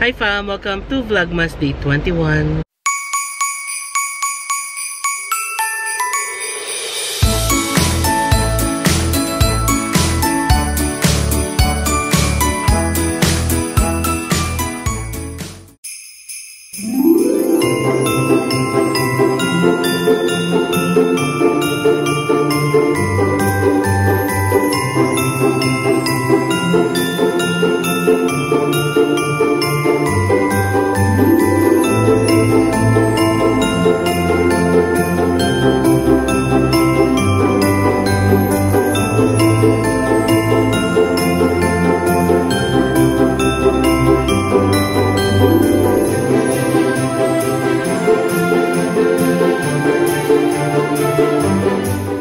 Hi fam! Welcome to Vlogmas Day 21.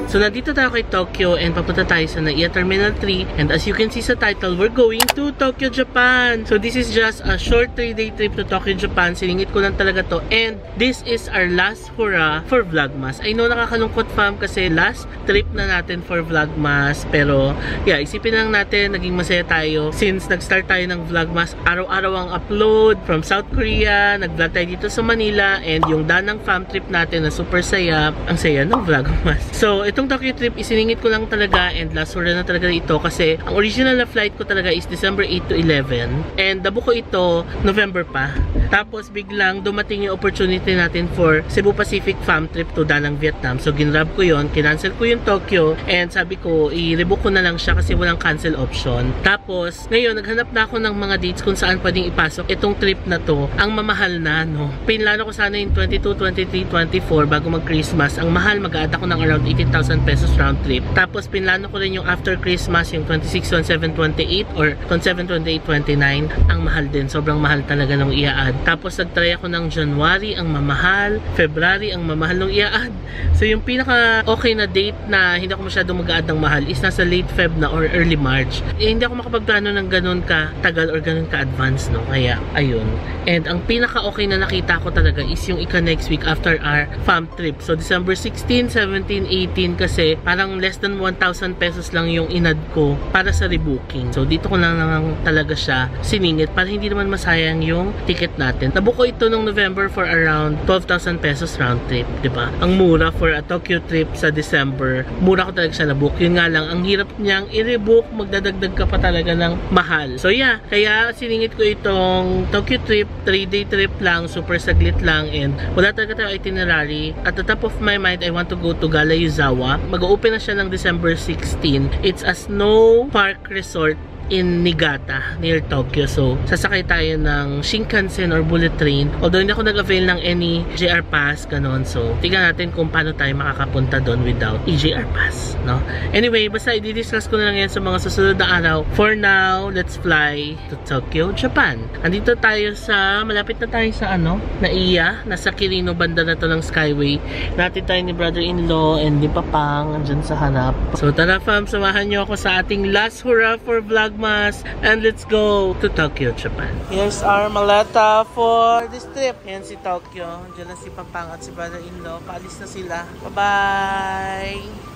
So, nandito tayo kay Tokyo and papunta tayo sa NAIA Terminal 3. And as you can see sa title, we're going to Tokyo, Japan. So, this is just a short 3-day trip to Tokyo, Japan. Siningit ko lang talaga to. And this is our last hurrah for Vlogmas. I know nakakalungkot fam kasi last trip na natin for Vlogmas. Pero, yeah, isipin lang natin, naging masaya tayo. Since nag-start tayo ng Vlogmas, araw-araw ang upload from South Korea. Nag-vlog tayo dito sa Manila. And yung danang fam trip natin na super saya. Ang saya ng Vlogmas. So, itong Tokyo trip, isiningit ko lang talaga and last hurrah na talaga ito kasi ang original na flight ko talaga is December 8 to 11 and nabook ko ito November pa. Tapos biglang dumating yung opportunity natin for Cebu Pacific fam trip to Danang, Vietnam. So ginrab ko yun, kinancel ko yung Tokyo and sabi ko i-rebook ko na lang siya kasi walang cancel option. Tapos ngayon naghanap na ako ng mga dates kung saan pwedeng ipasok itong trip na to. Ang mamahal na no. Pinlano ko sana yung 22, 23, 24 bago mag Christmas. Ang mahal, mag-a-add ako ng around 18,000 pesos round trip. Tapos pinlano ko rin yung after Christmas yung 26, 27, 28 or 27, 28, 29. Ang mahal din. Sobrang mahal talaga nung i-add. Tapos nag-try ako ng January, ang mamahal. February, ang mamahal nung i-add. So yung pinaka okay na date na hindi ako masyadong mag-a-add ng mahal is nasa late Feb na or early March. Hindi ako makapagplano ng ganun ka tagal or ganun ka advance no. Kaya ayun. And ang pinaka okay na nakita ko talaga is yung ika next week after our fam trip. So December 16, 17, 18 kasi parang less than 1,000 pesos lang yung inad ko para sa rebooking. So dito ko lang talaga siya siningit para hindi naman masayang yung ticket natin. Nabook ko ito nung November for around 12,000 pesos round trip, diba? Ang mura for a Tokyo trip sa December. Mura ko talaga siya nabook. Yun nga lang, ang hirap niyang i-rebook, magdadagdag ka pa talaga ng mahal. So yeah, kaya siningit ko itong Tokyo trip, 3-day trip lang, super saglit lang and wala talaga tayo itinerary. At the top of my mind, I want to go to Gala Yuzawa. Mag-open na siya ng December 16. It's a snow park resort in Niigata, near Tokyo. So, sasakay tayo ng Shinkansen or bullet train. Although hindi ako nag-avail ng any JR pass, ganon. So, tignan natin kung paano tayo makakapunta doon without EJR pass, no? Anyway, basta i-discuss ko na lang yan sa mga susunod na araw. For now, let's fly to Tokyo, Japan. Andito tayo sa, malapit na tayo sa NAIA. Nasa Kirino banda na to ng Skyway. Natin tayo ni brother-in-law and ni Papang andyan sa harap. So, tara fam, samahan nyo ako sa ating last hurrah for Vlogmas and let's go to Tokyo, Japan. Here's our maleta for this trip. Yan si Tokyo. Diyan lang si Papang at si brother-in-law. Paalis na sila. Bye-bye!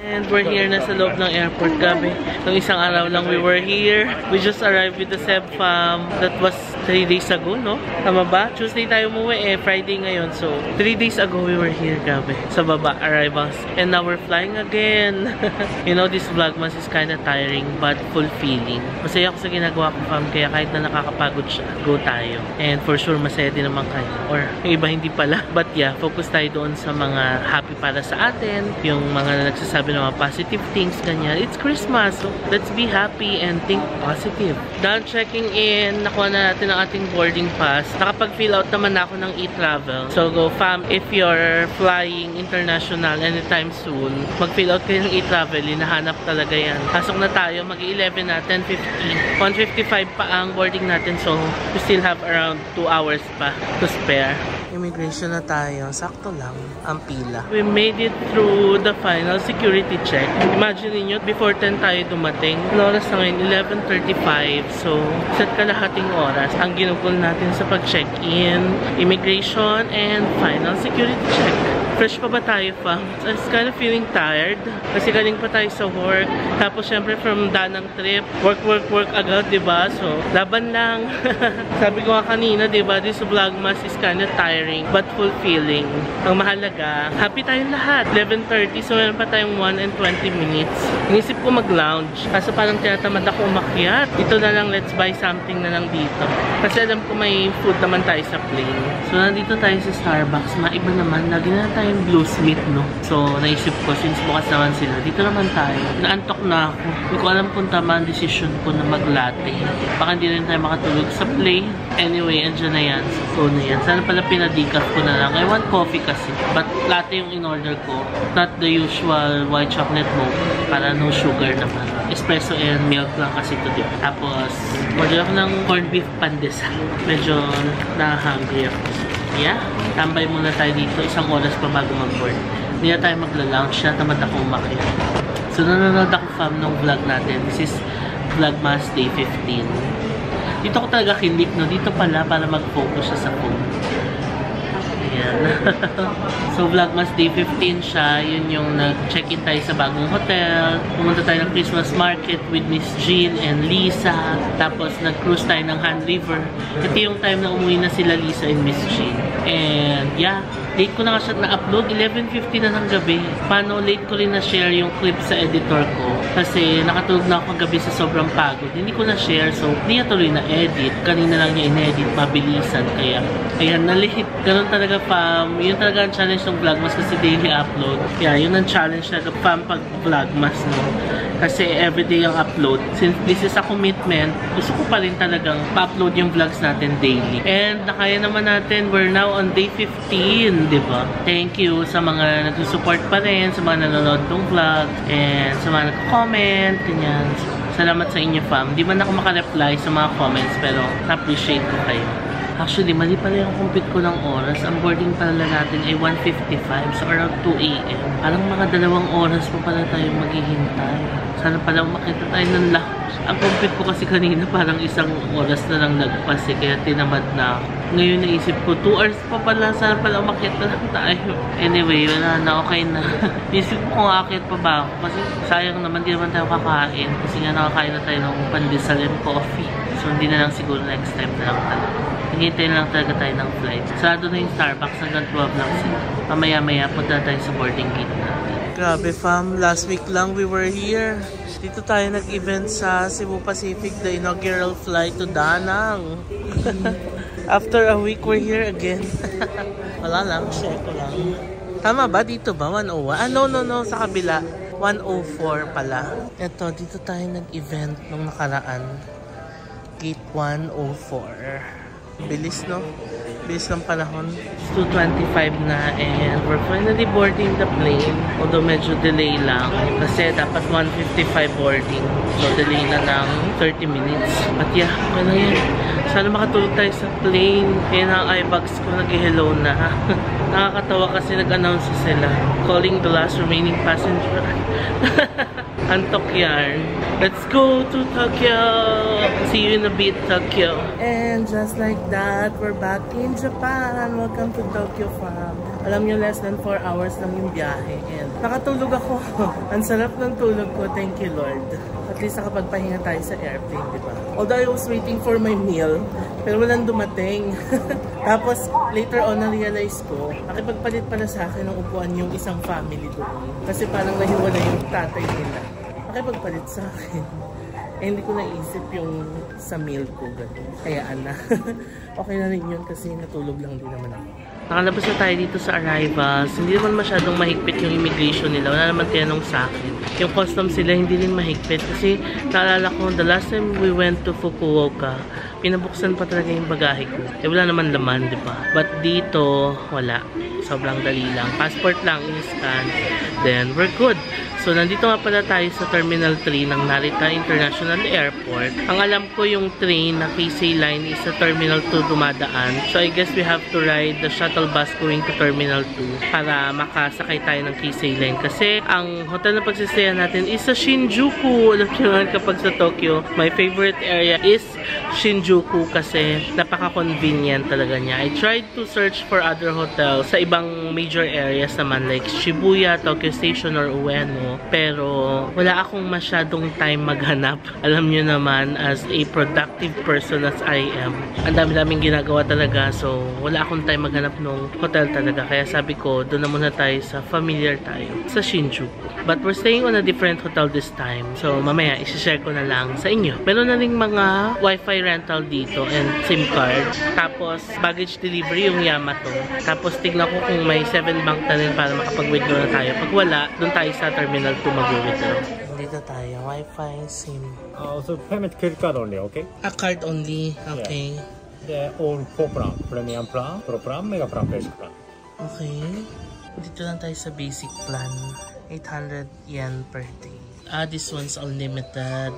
And we're here na sa loob ng airport. Gabi, nung isang araw lang we were here. We just arrived with the Seb fam. That was 3 days ago, no? Tama ba? Tuesday tayo umuwi Friday ngayon. So, 3 days ago we were here, gabi. Sa baba, arrivals. And now we're flying again. You know, this Vlogmas is kind of tiring but fulfilling. Masaya ako sa ginagawa ko, fam. Kaya kahit na nakakapagod siya, go tayo. And for sure, masaya din naman kayo. Or, yung iba hindi pala. But yeah, focus tayo doon sa mga happy para sa atin. Yung mga nagsasabi ng mga positive things, ganyan. It's Christmas, so let's be happy and think positive. Done checking in, nakuha na natin ang ating boarding pass. Nakapag-fill out naman ako ng e-travel. So go fam, if you're flying international anytime soon, mag-fill out kayo ng e-travel, hinahanap talaga yan. Pasok na tayo, mag-11 na, 10:50. 1:55 pa ang boarding natin, so we still have around 2 hours pa to spare. Immigration na tayo. Sakto lang ang pila. We made it through the final security check. Imagine niyo, before 10 tayo dumating. Ang oras na ngayon, 11:35. So, sa kalahating oras, ang ginugol natin sa pag-check-in, immigration, and final security check. Fresh pa ba tayo, fam? I was kind of feeling tired. Kasi galing pa tayo sa work. Tapos, syempre, from Danang trip, work agad, diba? So, laban lang. Sabi ko nga kanina, diba? This vlogmas is kind of tiring, but fulfilling. Ang mahalaga, happy tayong lahat. 11:30, so meron pa tayong 1 and 20 minutes. Inisip ko mag-lounge. Kaso parang tinatamad ako umakyat. Dito na lang, let's buy something na lang dito. Kasi alam ko may food naman tayo sa plane. So, nandito tayo sa Starbucks. Maiba naman. Lagi na tayong Blue Smith, no? So, naisip ko, since bukas naman sila, dito naman tayo. Naantok na ako. Hindi ko alam kung tama ang decision ko na mag-latte. Baka hindi rin tayo makatulog sa plane. Anyway, andyan na yan. So, na yan. Sana pala pinadicaf ko na lang. I want coffee kasi. But, latte yung in-order ko. Not the usual white chocolate mocha. Para no sugar naman. Espresso and milk lang kasi ito, diba? Tapos, order ako ng corned beef pandesal. Medyo na-hungry ako. Yeah, tambay muna tayo dito. Isang oras pa bago mag-board. Hindi na tayo magla-lounge na. Tamad ako umakyat. So, nanonood ako, fam, ng vlog natin. This is Vlogmas Day 15. Dito ko talaga kilik, no? Dito pala para mag-focus siya sa phone. Ayan. So, Vlogmas Day 15 siya. Yun yung nag-check-in tayo sa bagong hotel. Pumunta tayo ng Christmas market with Miss Jean and Lisa. Tapos, nag-cruise tayo ng Han River. Ito yung time na umuwi na sila Lisa and Miss Jean. And, yeah. Late ko na nga siya na-upload. 11:50 na ng gabi. Paano late ko rin na-share yung clip sa editor ko. Kasi nakatulog na ako kagabi sa sobrang pagod. Hindi ko na-share. So, hindi niya tuloy na-edit. Kanina lang niya in-edit. Mabilisan. Kaya, ayan, na-late. Ganun talaga, fam. Yun talaga ang challenge ng Vlogmas kasi daily upload. Kaya, yun ang challenge talaga, fam, pag Vlogmas, no? Kasi everyday ang upload. Since this is a commitment, gusto ko pa rin talagang pa-upload yung vlogs natin daily. And nakaya naman natin, we're now on day 15, di ba? Thank you sa mga nagsusupport pa rin, sa mga nanonood ng vlog, and sa mga nag-comment, ganyan. Salamat sa inyo, fam. Di man ako makareply sa mga comments, pero na-appreciate ko kayo. Actually, mali pala yung compute ko ng oras. Ang boarding pala natin ay 1:55, so around 2 AM. Parang mga 2 oras pa pala tayong maghihintay. Sana pala makita tayo ng lounge. Ang compute ko kasi kanina parang 1 oras na lang lagpas eh, kaya tinamad na ako. Ngayon naisip ko, 2 hours pa pala. Sana pala makita lang tayo. Anyway, wala na, okay na. Isip ko kung akit pa ba ako. Kasi sayang naman, di naman tayo kakain. Kasi nga nakakain na tayo ng pandesal and coffee. So hindi na lang siguro next time na lang talaga. Hintay na lang talaga tayo ng flight. Sarado na yung Starbucks hanggang 12 lang sila. Pamaya-maya punta tayo sa boarding gate natin. Grabe, fam. Last week lang we were here. Dito tayo nag-event sa Cebu Pacific, the inaugural flight to Danang. After a week, we're here again. Wala lang, share ko lang. Tama ba? Dito ba? 101? Ah, no. Sa kabila. 104 pala. Eto, dito tayo nag-event nung nakaraan. Gate 104. Bilis, no? Bilis ng panahon. It's 2:25 na and we're finally boarding the plane. Although medyo delay lang. Kasi dapat 1:55 boarding. So delay na ng 30 minutes. But yeah, okay na yan. Sana makatulog tayo sa plane. Kaya na ang eyebags ko nag-hello na. Nakakatawa kasi nag-announce sila. Calling the last remaining passenger. Antok yarn. Let's go to Tokyo! See you in a bit, Tokyo. And just like that, we're back in Japan. Welcome to Tokyo, fam. Alam nyo, less than 4 hours lang yung biyahe. And nakatulog ako. Ang sarap ng tulog ko. Thank you, Lord. At least nakapagpahinga tayo sa airplane, di ba? Although I was waiting for my meal, pero walang dumating. Tapos, later on, na-realize ko, nakipagpalit pala sa akin ng upuan yung isang family doon. Kasi parang nahiwala yung tatay nila. Nakipagpalit sa akin. Eh, hindi ko naisip yung sa meal ko. Kaya, okay na rin yun kasi natulog lang din naman ako. Nakalabas na tayo dito sa arrivals. Hindi naman masyadong mahigpit yung immigration nila. Wala naman tinanong sa akin. Yung customs sila hindi rin mahigpit. Kasi naalala ko, the last time we went to Fukuoka, pinabuksan pa talaga yung bagahe ko. Eh, wala naman laman, di ba? But dito, wala. Sobrang dali lang. Passport lang, in-scan. Then, we're good. So, nandito nga pala tayo sa Terminal 3 ng Narita International Airport. Ang alam ko yung train na Keisei Line is sa Terminal 2 dumadaan. So, I guess we have to ride the shuttle bus going to Terminal 2 para makasakay tayo ng Keisei Line. Kasi, ang hotel na pagsistayan natin is sa Shinjuku. Alam nyo naman kapag sa Tokyo, my favorite area is Shinjuku. Shinjuku kasi napaka-convenient talaga niya. I tried to search for other hotels sa ibang major areas naman like Shibuya, Tokyo Station, or Ueno. Pero wala akong masyadong time maghanap. Alam niyo naman, as a productive person as I am, ang dami-daming ginagawa talaga. So, wala akong time maghanap ng hotel talaga. Kaya sabi ko, doon na muna tayo sa familiar tayo, sa Shinjuku. But we're staying on a different hotel this time. So, mamaya, isi-share ko na lang sa inyo. Meron na ring mga Wi-Fi rental dito and SIM card. Tapos, baggage delivery yung Yamato. Tapos, tignan ko kung may 7 bank na rin para makapag-withdraw na tayo. Pag wala, doon tayo sa Terminal 2 mag-withdraw. Dito tayo, Wi-Fi, SIM. So, payment credit card only, okay? A card only, okay. Yeah. All 4 plan. Premium plan, Pro plan, Mega plan, Basic plan. Okay. Dito lang tayo sa basic plan. 800 yen per day. This one's unlimited.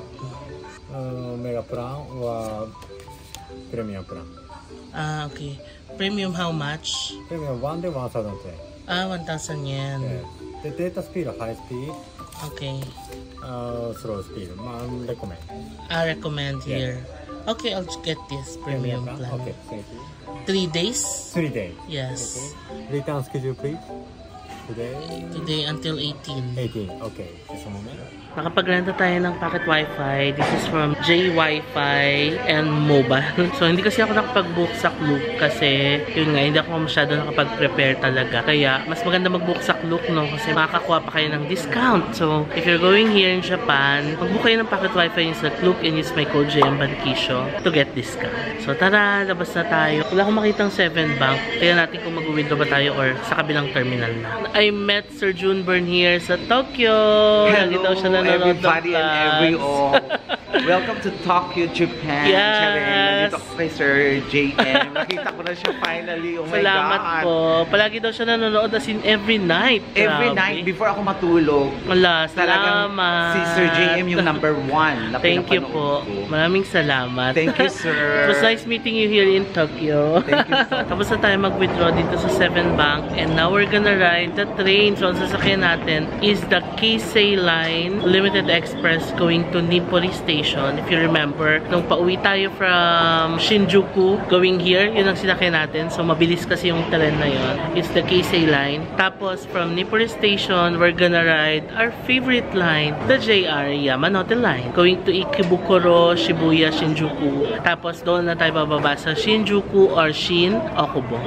Mega plan or premium plan? Okay. Premium how much? Premium 1 day 1,000 yen. 1,000 yen. Yeah. The data speed, high speed. Okay. Slow speed. Recommend. Recommend here. Okay, I'll get this premium plan. Okay, thank you. 3 days? 3 days. Yes. Okay. Return schedule, please. Today until 18. 18, okay. Just a moment. Nakapagrenta tayo ng packet wifi. This is from J Wi-Fi and mobile. So, hindi kasi ako nakapag-book sa Klook kasi yun nga, hindi ako masyado nakapag-prepare talaga. Kaya, mas maganda mag-book sa Klook, no? Kasi makakakuha pa kayo ng discount. So, if you're going here in Japan, mag-book kayo ng packet wifi sa Klook and use my code JM Balikisho to get discount. So, tara, labas na tayo. Wala akong makitang 7 bank. Tignan natin kung mag-withdraw ba tayo or sa kabilang terminal na. I met Sir Junburn here sa Tokyo. Hello everybody and everyone. Welcome to Tokyo, Japan. Yes. Nandito ako kay Sir JM. Nakita ko na siya finally. Oh my Salamat God. po. Palagi daw siya nanonood as in every night. Every night before ako matulog. Wala, Talagang salamat. si Sir JM yung number 1 na Thank you po. ko. Maraming salamat. Thank you, sir. It was nice meeting you here in Tokyo. Thank you, sir. Tapos na tayo mag-withdraw dito sa 7 Bank and now we're gonna ride the train. So, ang sasakyan natin is the Keisei Line Limited Express going to Nippori Station. If you remember, nung pauwi tayo from Shinjuku going here, yun ang sinakyan natin. So, mabilis kasi yung tren na yun. It's the Keisei Line. Tapos, from Nippori Station, we're gonna ride our favorite line, the JR Yamanote Line. Going to Ikebukuro, Shibuya, Shinjuku. Tapos, doon na tayo bababa sa Shinjuku or Shin Okubo.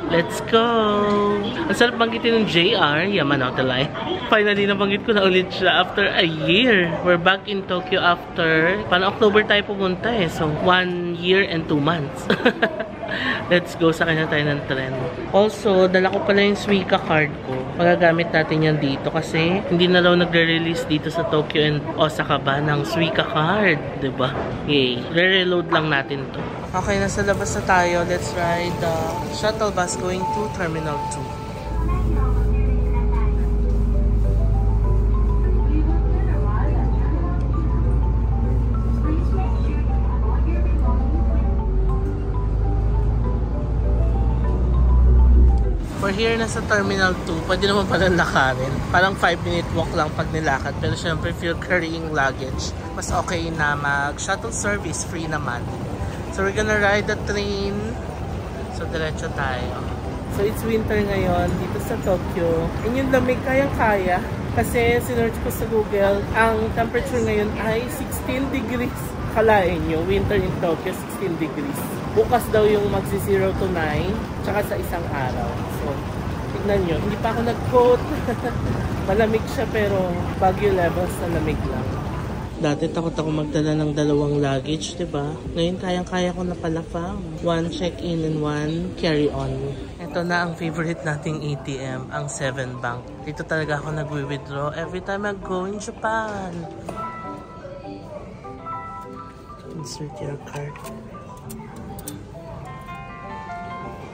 Let's go! Ang sarap banggitin ng JR Yamanote Line. Finally, nabanggit ko na ulit siya after a year. We're back in Tokyo after, parang October tayo pumunta eh. So, 1 year and 2 months. Let's go, sa kanya tayo ng tren. Also, dala ko pala yung Suica card ko. Magagamit natin yan dito kasi hindi na daw nagre-release dito sa Tokyo and Osaka ba ng Suica card. Diba? Yay. Re-reload lang natin to. Okay, nasa labas na tayo. Let's ride the shuttle bus going to Terminal 2. We're here na sa Terminal 2. Pwede naman pala lakarin. Parang 5-minute walk lang pag nilakad. Pero syempre, if you're carrying luggage, mas okay na mag-shuttle service. Free naman. So, we're gonna ride the train. So, diretso tayo. So, it's winter ngayon dito sa Tokyo. And yung lamig, kayang-kaya. Kasi, sinearch ko sa Google, ang temperature ngayon ay 16 degrees. Kalain nyo, winter in Tokyo, 16 degrees. Bukas daw yung magsi 0 to 9, tsaka sa isang araw. So, tignan nyo. Hindi pa ako nag-coat. Malamig siya pero Baguio levels na lamig lang. Dati takot ako magdala ng 2 luggage, diba? Ngayon kayang-kaya ko na pala pa. 1 check-in and 1 carry-on. Ito na ang favorite nating ATM, ang 7 Bank. Dito talaga ako nag-withdraw every time I go in Japan. Insert your card.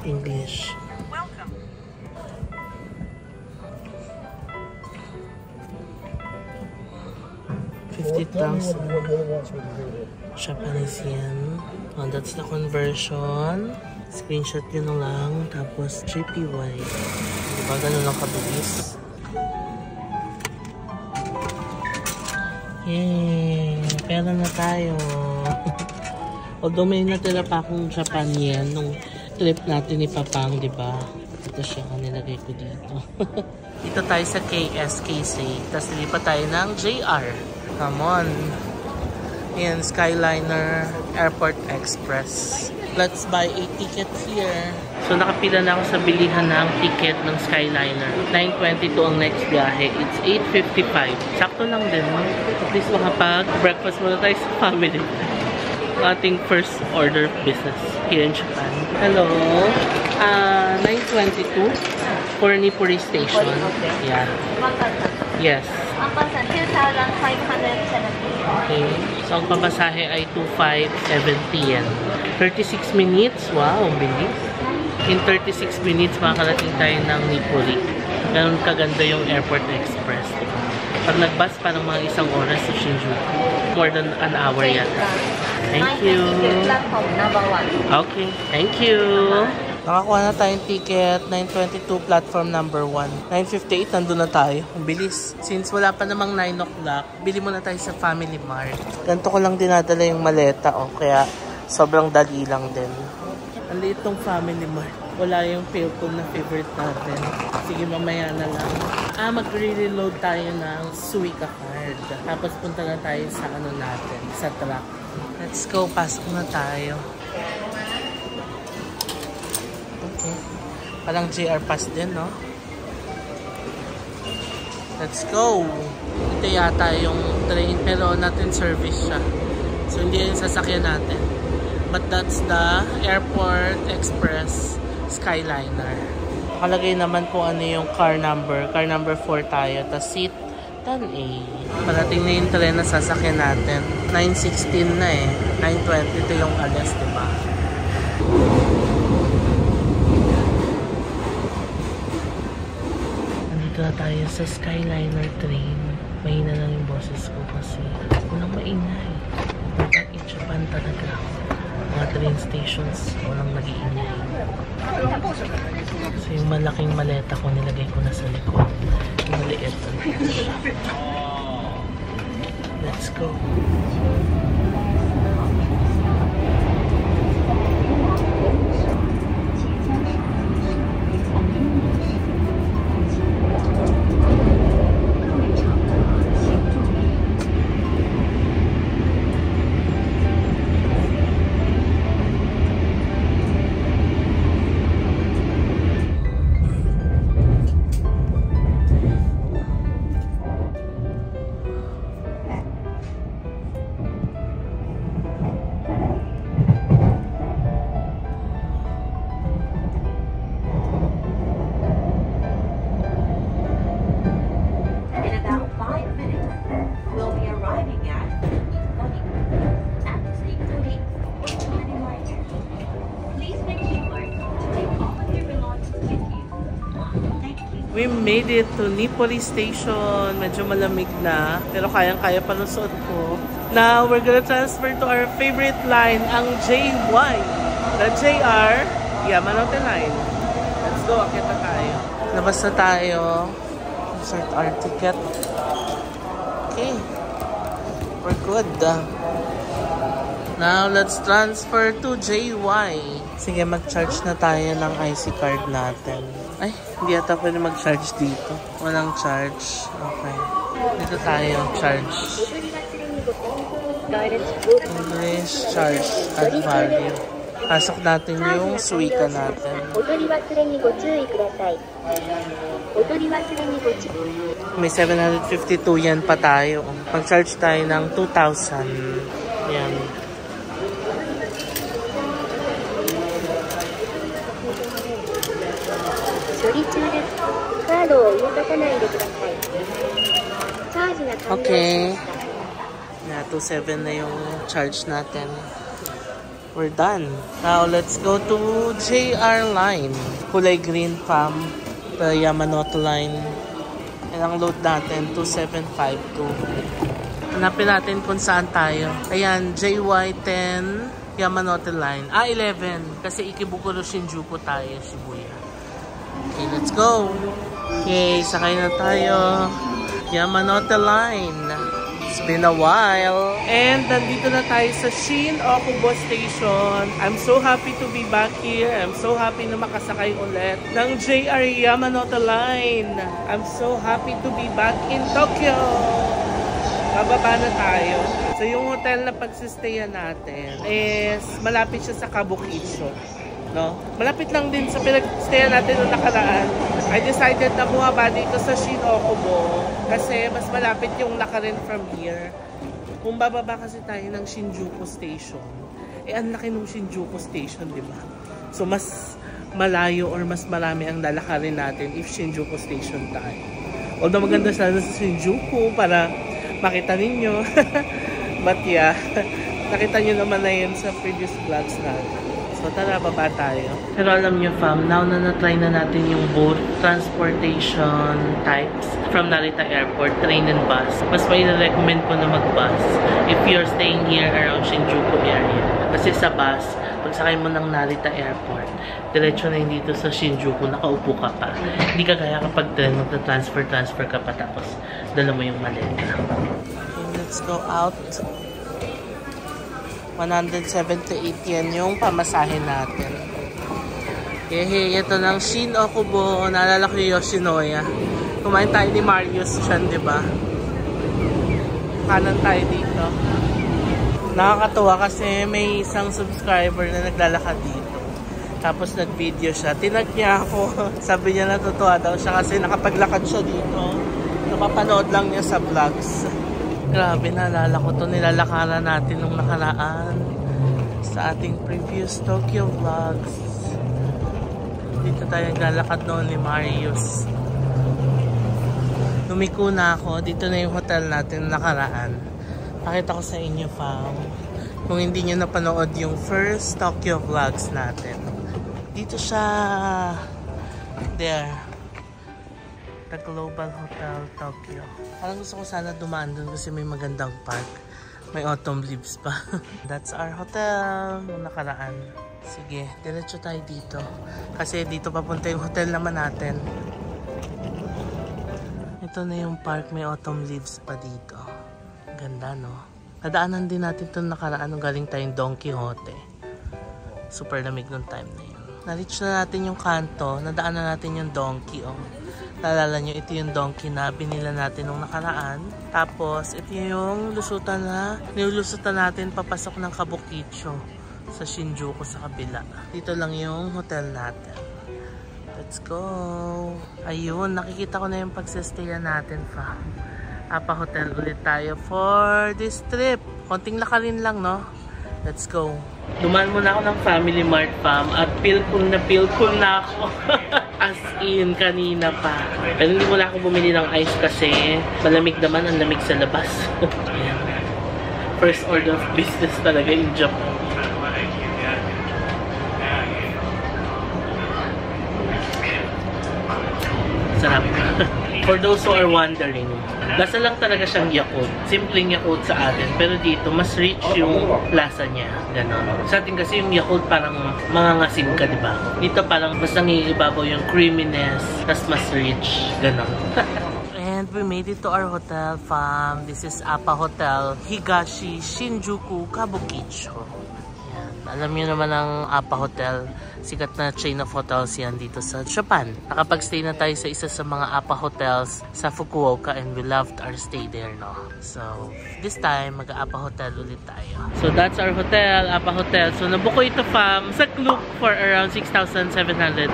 English. Welcome. $50,000 Japanese yen. Oh, that's the conversion. Screenshot nyo na lang. Tapos JPY. Diba ganun lang kabilis? Yay! Pera na tayo. Although may natira pa akong Japan yen nung trip natin ni Papang, di ba? Ito siya ang nilagay ko dito. Dito tayo sa KSKC. Tapos nilipat tayo ng JR. Come on. Ayan, Skyliner Airport Express. Let's buy a ticket here. So nakapila na ako sa bilihan ng ticket ng Skyliner. 9:22 ang next biyahe. It's 8:55. Sakto lang din. At least makapag-breakfast muna tayo sa family. Ating first order of business here in Japan. Hello. 9:22 for Nippori Station. Yeah. Yes. Okay. So ang papasahe ay 2,570 yen. 36 minutes. Wow, bilis. In 36 minutes makakarating tayo ng Nippori. Ganun kaganda yung Airport Express. Pag nag-bus parang mga isang oras sa Shinjuku. More than an hour yata. Thank you. Okay, thank you. Nakakuha na tayong ticket. 9:22 platform number 1. 9:58 nandun na tayo. Ang bilis. Since wala pa namang 9 o'clock, bili muna tayo sa Family Mart. Ganito ko lang dinadala yung maleta. Kaya sobrang dali lang din. Ang liit tong Family Mart. Wala yung Philcom na favorite natin. Sige, mamaya na lang. Mag-reload tayo ng Suica card. Tapos punta na tayo sa natin, sa truck. Let's go. Pasok na tayo. Okay. Parang JR Pass din, no? Let's go. Ito yata yung train, pero natin service siya. So, hindi yung sasakyan natin. But that's the Airport Express Skyliner. Nakalagay naman kung ano yung car number. Car number 4 tayo. Tapos seat 10A. Parating na yung tren na sasakyan natin. 9:16 na eh. 9:20 ito yung alas, diba? Nandito na tayo sa Skyliner train. Mahina lang yung boses ko kasi walang maingay. Parang in Japan talaga. Mga train stations, walang nag-iingay. So yung malaking maleta ko, nilagay ko na sa likod. Yung maliit. Let's go. We made it to Nippori Station. Medyo malamig na, pero kayang-kaya pa ng suot ko. Now, we're gonna transfer to our favorite line, ang JY. The JR Yamanote Line. Let's go, akit na tayo. Labas na tayo. Insert our ticket. Okay. We're good. Now, let's transfer to JY. Sige, mag-charge na tayo ng IC card natin. Ay, hindi yata pwede mag-charge dito. Walang charge. Okay. Dito tayo, charge. English, charge, add value. Pasok natin yung Suica natin. May 752 yan pa tayo. Mag-charge tayo ng 2,000. Yan. Okay. Na 2,700 na yung charge natin. We're done. Now, let's go to JR line. Kulay green from the Yamanote line. And ang load natin, 2,752. Hanapin natin kung saan tayo. Ayan, JY10 Yamanote line. 11. Kasi Ikebukuro Shinjuku tayo, Shibuya. Okay, let's go. Okay, sakay na tayo. Yamanote line. It's been a while. And nandito na tayo sa Shin-Okubo Station. I'm so happy to be back here. I'm so happy na makasakay ulit ng JR Yamanote Line. I'm so happy to be back in Tokyo. Bababa na tayo. So yung hotel na pagsistayan natin is malapit siya sa Kabukicho. No? Malapit lang din sa pinagstayan natin noong nakaraan. I decided na bumaba dito sa Shin-Okubo kasi mas malapit yung lakarin from here. Kung bababa kasi tayo ng Shinjuku Station, ang laki ng Shinjuku Station, di ba? So mas malayo or mas marami ang lalakarin natin if Shinjuku Station tayo. Although maganda sana sa Shinjuku para makita ninyo. But yeah, nakita nyo naman na yun sa previous vlogs natin. So tara, baba tayo. Pero alam nyo fam, now na na-try na natin yung both transportation types from Narita Airport, train and bus. Mas may recommend ko na mag-bus if you're staying here around Shinjuku area. Kasi sa bus, pagsakay mo ng Narita Airport, diretso na yun dito sa Shinjuku, nakaupo ka pa. Hindi ka kaya kapag train, magta-transfer ka pa tapos dala mo yung maleta. Okay, let's go out. 178 yan yung pamasahin natin. Hehe, ito ng Shin-Okubo. Naalala ko yung Yoshinoya. Kumain tayo ni Marius dyan, diba? Kanan tayo dito. Nakakatuwa kasi may isang subscriber na naglalakad dito. Tapos nag-video siya. Tinag niya ako. Sabi niya natutuwa daw siya kasi nakapaglakad siya dito. Napapanood lang niya sa vlogs. Grabe, naalala ko ito. Nilalakaran natin nung nakaraan sa ating previous Tokyo vlogs. Dito tayo naglalakad noon ni Marius. Lumiko na ako. Dito na yung hotel natin nakaraan. Pakita ko sa inyo, fam. Kung hindi nyo napanood yung first Tokyo vlogs natin. Dito siya. There. The Global Hotel Tokyo. Parang gusto ko sana dumaan doon kasi may magandang park. May autumn leaves pa. That's our hotel. Nung nakaraan. Sige, diretso tayo dito. Kasi dito papunta yung hotel naman natin. Ito na yung park. May autumn leaves pa dito. Ganda, no? Nadaanan din natin ito nakaraan nung galing tayong Don Quijote. Super lamig nung time na yun. Na-reach na natin yung kanto. Nadaanan natin yung donkey, oh. Naalala nyo, ito yung donkey na binila natin nung nakaraan. Tapos, ito yung lusutan na nilulusutan natin papasok ng Kabukicho sa Shinjuku sa kabila. Dito lang yung hotel natin. Let's go! Ayun, nakikita ko na yung pagsistayan natin, fam. Apa hotel ulit tayo for this trip. Konting lakarin lang, no? Let's go. Dumaan muna ako ng Family Mart, fam. At feel cool na ako. As in, kanina pa. Pero hindi muna ako bumili ng ice kasi malamig naman, ang lamig sa labas. First order of business talaga in Japan. Sarap. For those who are wondering, lasa lang talaga siyang Yakult. Simpleng Yakult sa atin. Pero dito, mas rich yung lasa niya. Ganon. Sa atin kasi yung Yakult parang mangangasim ka, diba? Dito parang mas nangigibabaw yung creaminess. Tas mas rich. Ganon. And we made it to our hotel, fam. This is Apa Hotel, Higashi, Shinjuku, Kabukicho. Yan. Alam niyo naman ang Apa Hotel. Sikat na chain of hotels yan dito sa Japan. Nakapag-stay na tayo sa isa sa mga APA hotels sa Fukuoka and we loved our stay there, no? So, this time, mag-APA hotel ulit tayo. So, that's our hotel, APA hotel. So, nabuko ito, fam, sa Klook for around 6,700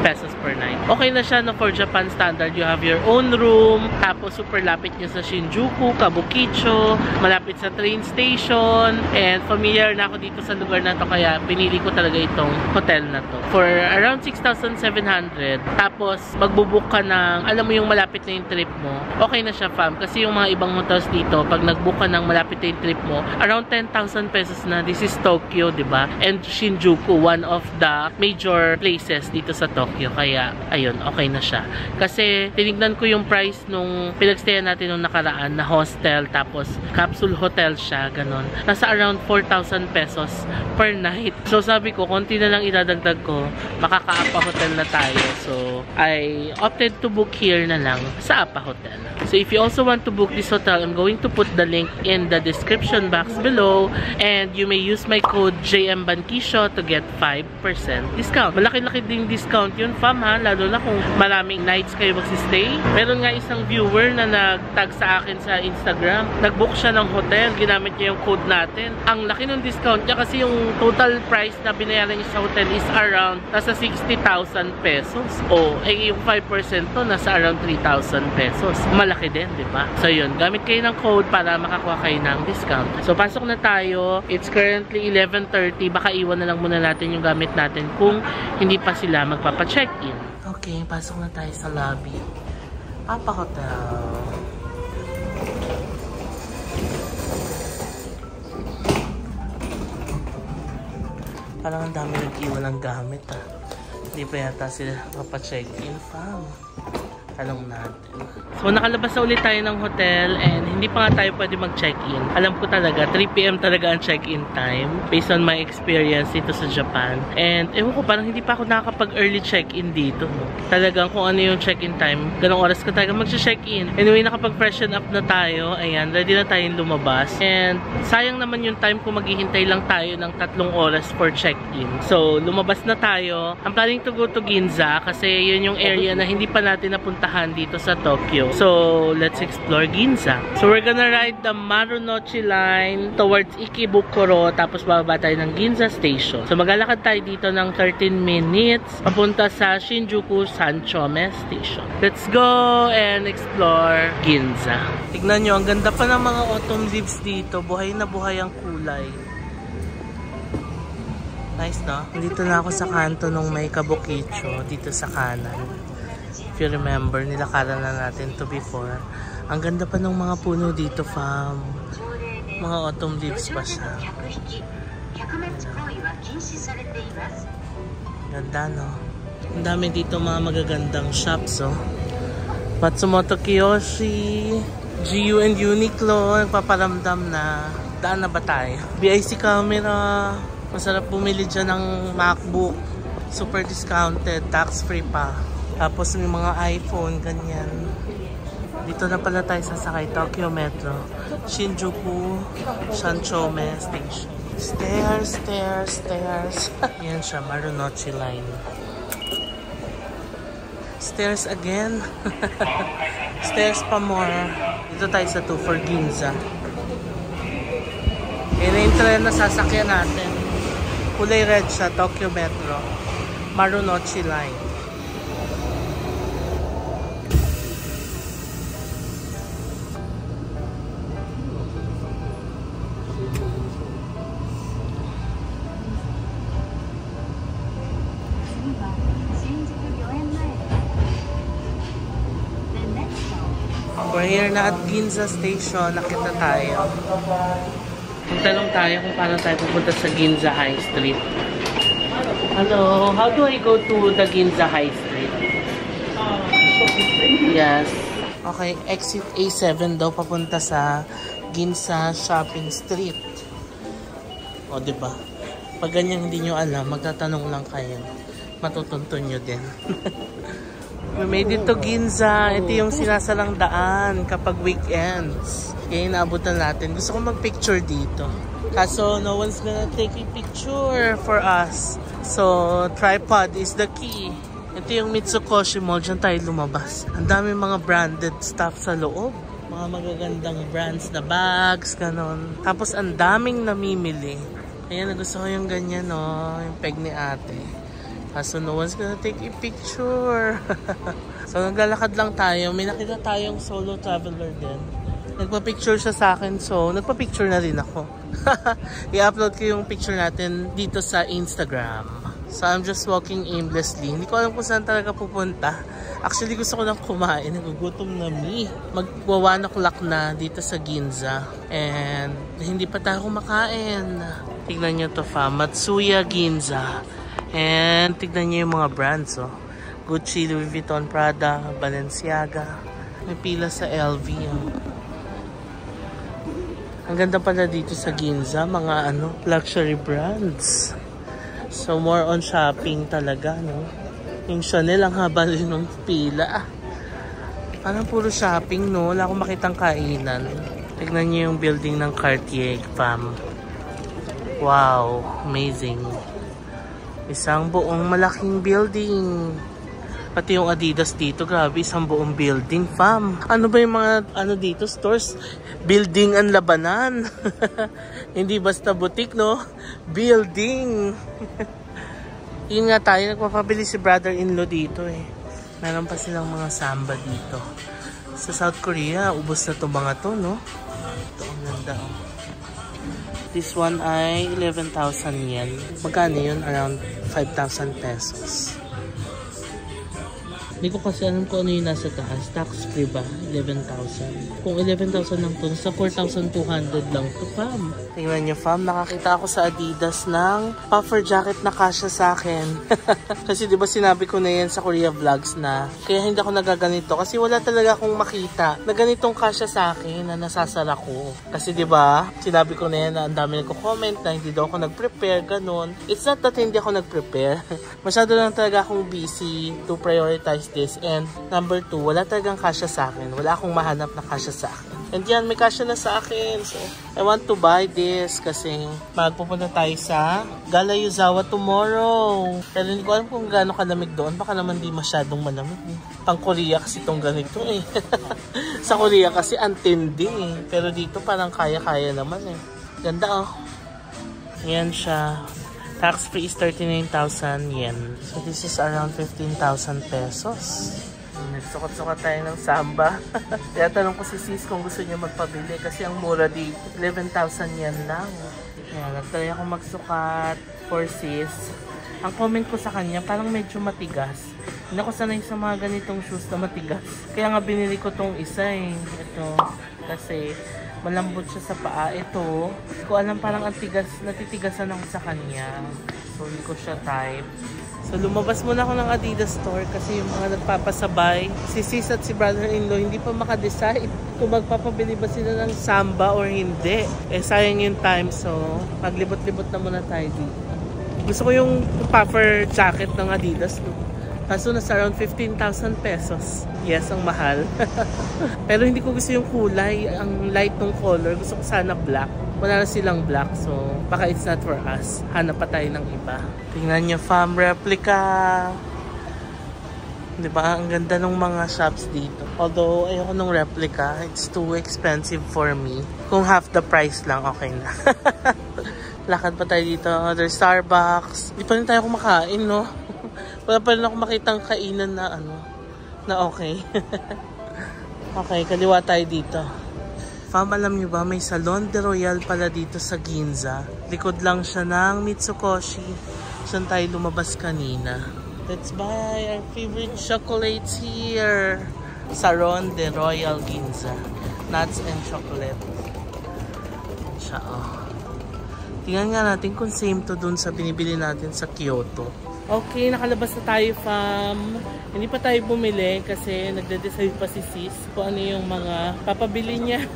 pesos per night. Okay na siya, no? For Japan standard, you have your own room. Tapos, super lapit niya sa Shinjuku, Kabukicho, malapit sa train station. And familiar na ako dito sa lugar na to, kaya pinili ko talaga itong hotel na to. For around 6,700. Tapos, magbubook ka ng, alam mo yung malapit na yung trip mo. Okay na siya, fam. Kasi yung mga ibang hotels dito, pag nagbook ka ng malapit na yung trip mo, around 10,000 pesos na. This is Tokyo, diba? And Shinjuku, one of the major places dito sa Tokyo. Kaya, ayun, okay na siya. Kasi, tinignan ko yung price nung pinagstayan natin nung nakaraan na hostel, tapos capsule hotel siya, ganon. Nasa around 4,000 pesos per night. maliit. So sabi ko, konti na lang idadagdag ko, makaka-APA Hotel na tayo. So I opted to book here na lang sa APA Hotel. So if you also want to book this hotel, I'm going to put the link in the description box below, and you may use my code JMBankisho to get 5% discount. Malaki-laki ding discount yun, fam, ha? Lalo na kung maraming nights kayo magsistay. Meron nga isang viewer na nag-tag sa akin sa Instagram. Nag-book siya ng hotel, ginamit niya yung code natin. Ang laki ng discount niya kasi yung total price na binayaran niya sa hotel is around nasa 60,000 pesos. O, yung 5% to nasa around 3,000 pesos. Malaki din, di ba? So yun, gamit kayo ng code para makakuha kayo ng discount. So pasok na tayo. It's currently 11:30. Baka iwan na lang muna natin yung gamit natin kung hindi pa sila magpapa-check-in. Okay, pasok na tayo sa lobby. APA Hotel. Parang ang dami nag-iwan ng gamit, ha. Hindi pa yata sila magpapa-check-in, fam. Tanong natin. So nakalabas na ulit tayo ng hotel and hindi pa nga tayo pwede mag-check-in. Alam ko talaga 3 PM talaga ang check-in time based on my experience dito sa Japan. And ewan ko, parang hindi pa ako nakakapag-early check-in dito. Talagang kung ano yung check-in time, ganong oras ka talaga mag-check-in. Anyway, nakapag-freshen up na tayo. Ayan, ready na tayong lumabas. And sayang naman yung time kung maghihintay lang tayo ng 3 oras for check-in. So lumabas na tayo. I'm planning to go to Ginza kasi yun yung area na hindi pa natin napuntahan dito sa Tokyo. So, let's explore Ginza. So, we're gonna ride the Marunouchi line towards Ikebukuro, tapos bababa tayo ng Ginza Station. So, maglalakad tayo dito ng 13 minutes papunta sa Shinjuku Sanchome Station. Let's go and explore Ginza. Tignan nyo, ang ganda pa ng mga autumn leaves dito. Buhay na buhay ang kulay. Nice, no? Dito na ako sa kanto nung may kabukicho dito sa kanan. If you remember, nilakaran na natin to before. Ang ganda pa ng mga puno dito, fam. Mga autumn leaves pa siya. Ganda, no? Ang dami dito mga magagandang shops, oh. Matsumoto Kiyoshi, GU and Uniqlo, nagpaparamdam na. Daan na ba tayo? BIC camera. Masarap bumili dyan ng MacBook. Super discounted, tax-free pa. Tapos may mga iPhone, ganyan. Dito na pala tayo sasakay, Tokyo Metro. Shinjuku Sanchome Station. Stairs, stairs, stairs. Yan siya, Marunouchi line. Stairs again. Stairs pa more. Dito tayo sa 2 for Ginza. Yan na yung train na sasakyan natin. Kulay red siya, Tokyo Metro. Marunouchi line. We're here na at Ginza Station. Nakita tayo. Magtanong tayo kung paano tayo pupunta sa Ginza High Street. Hello, how do I go to the Ginza High Street? Yes. Okay, exit A7 daw papunta sa Ginza Shopping Street. O, diba? Pag ganyan hindi nyo alam, magtatanong lang kayo. Matutuntun nyo din. We made it to Ginza. Ito yung sinasalang daan kapag weekends. Yan inaabutan natin. Gusto ko mag-picture dito. Kaso no one's gonna take a picture for us. So tripod is the key. Ito yung Mitsukoshi Mall. Diyan tayo lumabas. Ang dami mga branded stuff sa loob. Mga magagandang brands na bags, ganon. Tapos ang daming namimili. Ayan, gusto ko yung ganyan, no? Yung peg ni ate. Kaso no one's gonna take a picture. So naglalakad lang tayo. May nakita tayong solo traveler din. Nagpa-picture siya sa akin. So nagpa-picture na rin ako. I-upload ko yung picture natin dito sa Instagram. So I'm just walking aimlessly. Hindi ko alam kung saan talaga pupunta. Actually gusto ko lang kumain. Nagugutom na me. Magwa 1 o'clock na dito sa Ginza. And hindi pa tayo kumakain. Tignan nyo to, fam. Matsuya Ginza. And tignan niyo yung mga brands, oh. Gucci, Louis Vuitton, Prada, Balenciaga. May pila sa LV, oh. Ang ganda pala dito sa Ginza, mga luxury brands. So, more on shopping talaga, no? Yung Chanel, ang haba rin ng pila. Parang puro shopping, no? Wala akong makitang kainan. Tignan niyo yung building ng Cartier, fam. Wow, amazing. Isang buong malaking building. Pati yung Adidas dito, grabe, isang buong building, fam. Ano ba yung mga, dito, stores? Building ang labanan. Hindi basta boutique, no? Building. Yun nga tayo, nagpapabili si brother-in-law dito, eh. Meron pa silang mga samba dito. Sa South Korea, ubos na to mga to, no? Ito, ang ganda, oh. This one ay 11,000 yen. Magkano yun? Around 5,000 pesos. Hindi ko kasi alam kung ano yung nasa taas. Tax free ba? 11,000. Kung 11,000 lang to, sa 4,200 lang to, fam. Tingnan nyo, fam. Nakakita ako sa Adidas ng puffer jacket na kasya sa akin. Kasi diba sinabi ko na yan sa Korea Vlogs na kaya hindi ako nagaganito. Kasi wala talaga akong makita na ganitong kasya sa akin na nasasara ko. Kasi diba, sinabi ko na yan na ang dami nagko-comment na hindi daw ako nag-prepare, ganun. It's not that hindi ako nag-prepare. Masyado lang talaga akong busy to prioritize this. And number 2, wala talagang kasya sa akin. Wala akong mahanap na kasya sa akin. And yan, may kasya na sa akin. So, I want to buy this kasi magpupunta tayo sa Gala Yuzawa tomorrow. Pero hindi ko alam kung gaano kalamig doon. Baka naman di masyadong malamig. Pang Korea kasi itong ganito eh. Sa Korea kasi antindi eh. Pero dito parang kaya-kaya naman eh. Ganda oh. Yan siya. Tax free is 39,000 yen. So this is around 15,000 pesos. Nagsukat-sukat tayo ng samba. Kaya tanong ko si sis kung gusto niya magpabili kasi ang mura dito 11,000 yen lang. Ayan, nagtry ako magsukat for sis. Ang comment ko sa kanya parang medyo matigas. Hindi ako sanay sa mga ganitong shoes na matigas. Kaya nga binili ko tong isa eh. Ito. Kasi malambot siya sa paa. Ito, hindi ko alam, parang antigas, natitigasan ako sa kanya. So, hindi ko siya type. So, lumabas muna ako ng Adidas store kasi yung mga nagpapasabay, si sis at si brother-in-law, hindi pa makadecide kung magpapabili ba sila ng samba or hindi. Eh, sayang yung time. So, maglibot-libot na muna tayo dito. Gusto ko yung puffer jacket ng Adidas. Kaso nasa around 15,000 pesos. Yes, ang mahal. Pero hindi ko gusto yung kulay, ang light ng color. Gusto ko sana black. Wala na silang black, so baka it's not for us. Hanap pa tayo ng iba. Tingnan nyo, fam, replica. Diba? Ang ganda ng mga shops dito. Although, ayoko nung replica. It's too expensive for me. Kung half the price lang, okay na. Lakad pa tayo dito. There's Starbucks. Di pa rin tayo kumakain, no? Wala pa rin ako makitang kainan na na okay. Okay, kaliwa tayo dito. Fam, alam nyo ba, may Salon de Royal pala dito sa Ginza. Likod lang siya ng Mitsukoshi. Saan tayo lumabas kanina. Let's buy our favorite chocolates here. Salon de Royal Ginza. Nuts and chocolate. Siya, oh. Tingnan nga natin kung same to dun sa binibili natin sa Kyoto. Okay, nakalabas na tayo, fam. Hindi pa tayo bumili kasi nagde-decide pa si sis kung ano yung mga papabili niya.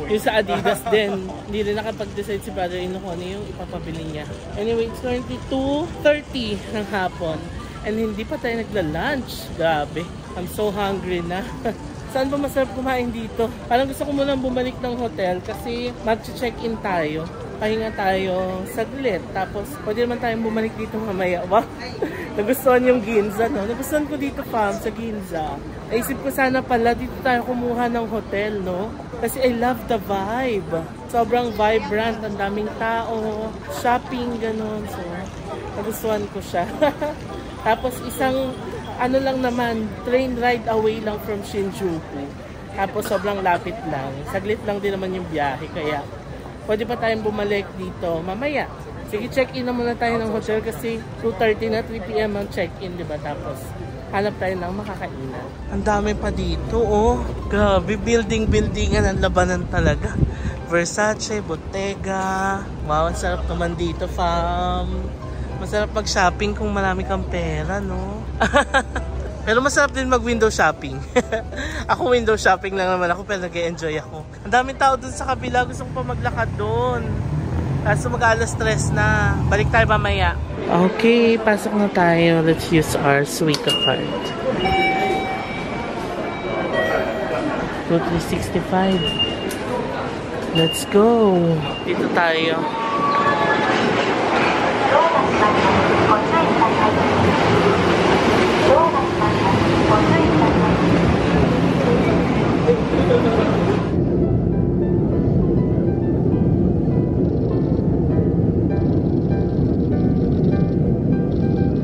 Yung sa Adidas din. Hindi rin nakapag-decide si brother-in-law kung ano yung ipapabili niya. Anyway, it's currently 2:30 ng hapon. And hindi pa tayo nagla-lunch. Grabe. I'm so hungry na. Saan ba masarap kumain dito? Parang gusto ko munang bumalik ng hotel kasi mag-check-in tayo. Pahinga tayo saglit. Tapos, pwede naman tayong bumalik dito mamaya. Wow! Nagustuhan yung Ginza, no? Nagustuhan ko dito, fam, sa Ginza. Naisip ko sana pala, dito tayo kumuha ng hotel, no? Kasi I love the vibe. Sobrang vibrant, ang daming tao, shopping, ganun. So, nagustuhan ko siya. Tapos, isang, lang naman, train ride away lang from Shinjuku. Tapos, sobrang lapit lang. Saglit lang din naman yung biyahe, kaya pwede pa tayong bumalik dito mamaya. Sige, check-in na muna tayo ng hotel kasi 2:30 na, 3 PM ang check-in, diba? Tapos, hanap tayo ng makakainan. Ang dami pa dito, oh. Grabe, building-buildingan ang labanan talaga. Versace, Bottega. Wow, ang sarap naman dito, fam. Masarap mag-shopping kung marami kang pera, no? Pero masarap din mag-window shopping. Ako window shopping lang naman ako pero nag-e-enjoy ako. Ang daming tao dun sa kabila. Gusto ko pa maglakad dun. Kaso mag-alas 3 na. Balik tayo mamaya. Okay, pasok na tayo. Let's use our Suica card. 2365. Let's go. Dito tayo.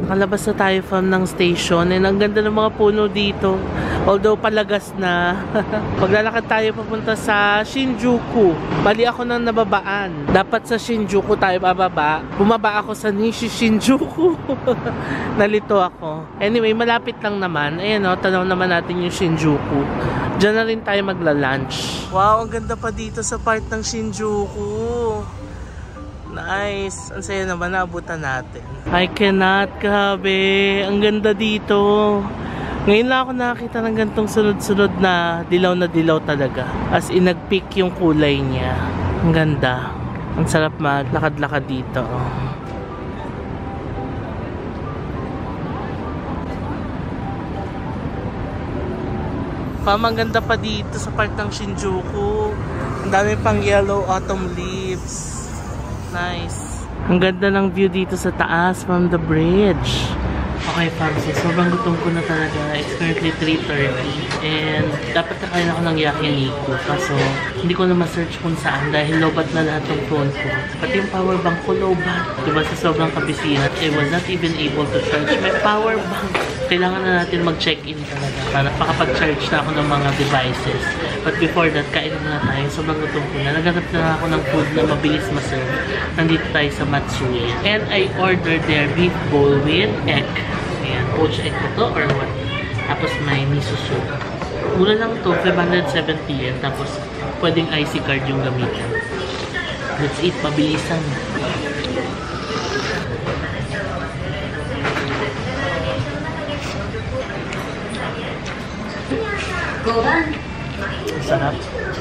Nakalabas na tayo from ng station and ang ganda ng mga puno dito. Although palagas na. Maglalakad tayo papunta sa Shinjuku. Bali ako nang nababaan. Dapat sa Shinjuku tayo bababa. Bumaba ako sa Nishi Shinjuku. Nalito ako. Anyway, malapit lang naman. Ayan o, tanaw naman natin yung Shinjuku. Diyan na rin tayo magla-lunch. Wow, ang ganda pa dito sa part ng Shinjuku. Nice. Ang saya naman, naabutan natin. I cannot, grabe. Ang ganda dito. Ngayon lang ako nakakita ng gantong sunod-sunod na dilaw talaga. As in, nag-peak yung kulay niya. Ang ganda. Ang sarap maglakad-lakad dito. Ang ganda pa dito sa part ng Shinjuku. Ang dami pang yellow autumn leaves. Nice. Ang ganda ng view dito sa taas from the bridge. Okay, Francis, sobrang gutom ko na talaga. It's currently 3:30 and dapat nakain ako ng yakiniku. Kaso, hindi ko na ma-search kung saan dahil lobat na lahat ng phone ko. Pati yung power bank ko lobat. Diba sa sobrang kabisihan, I was not even able to charge my power bank. Kailangan na natin mag-check-in talaga para makapag-charge na ako ng mga devices. But before that, kain na tayo. Sobrang gutom ko na. Naghanap na ako ng food na mabilis ma-serve. Nandito tayo sa Matsui. And I ordered their beef bowl with egg. Ayan, poached egg ko to or what? Tapos may miso soup. Mura lang to, 570 yen. Tapos pwedeng IC card yung gamitin. Let's eat, mabilisan. Sarap.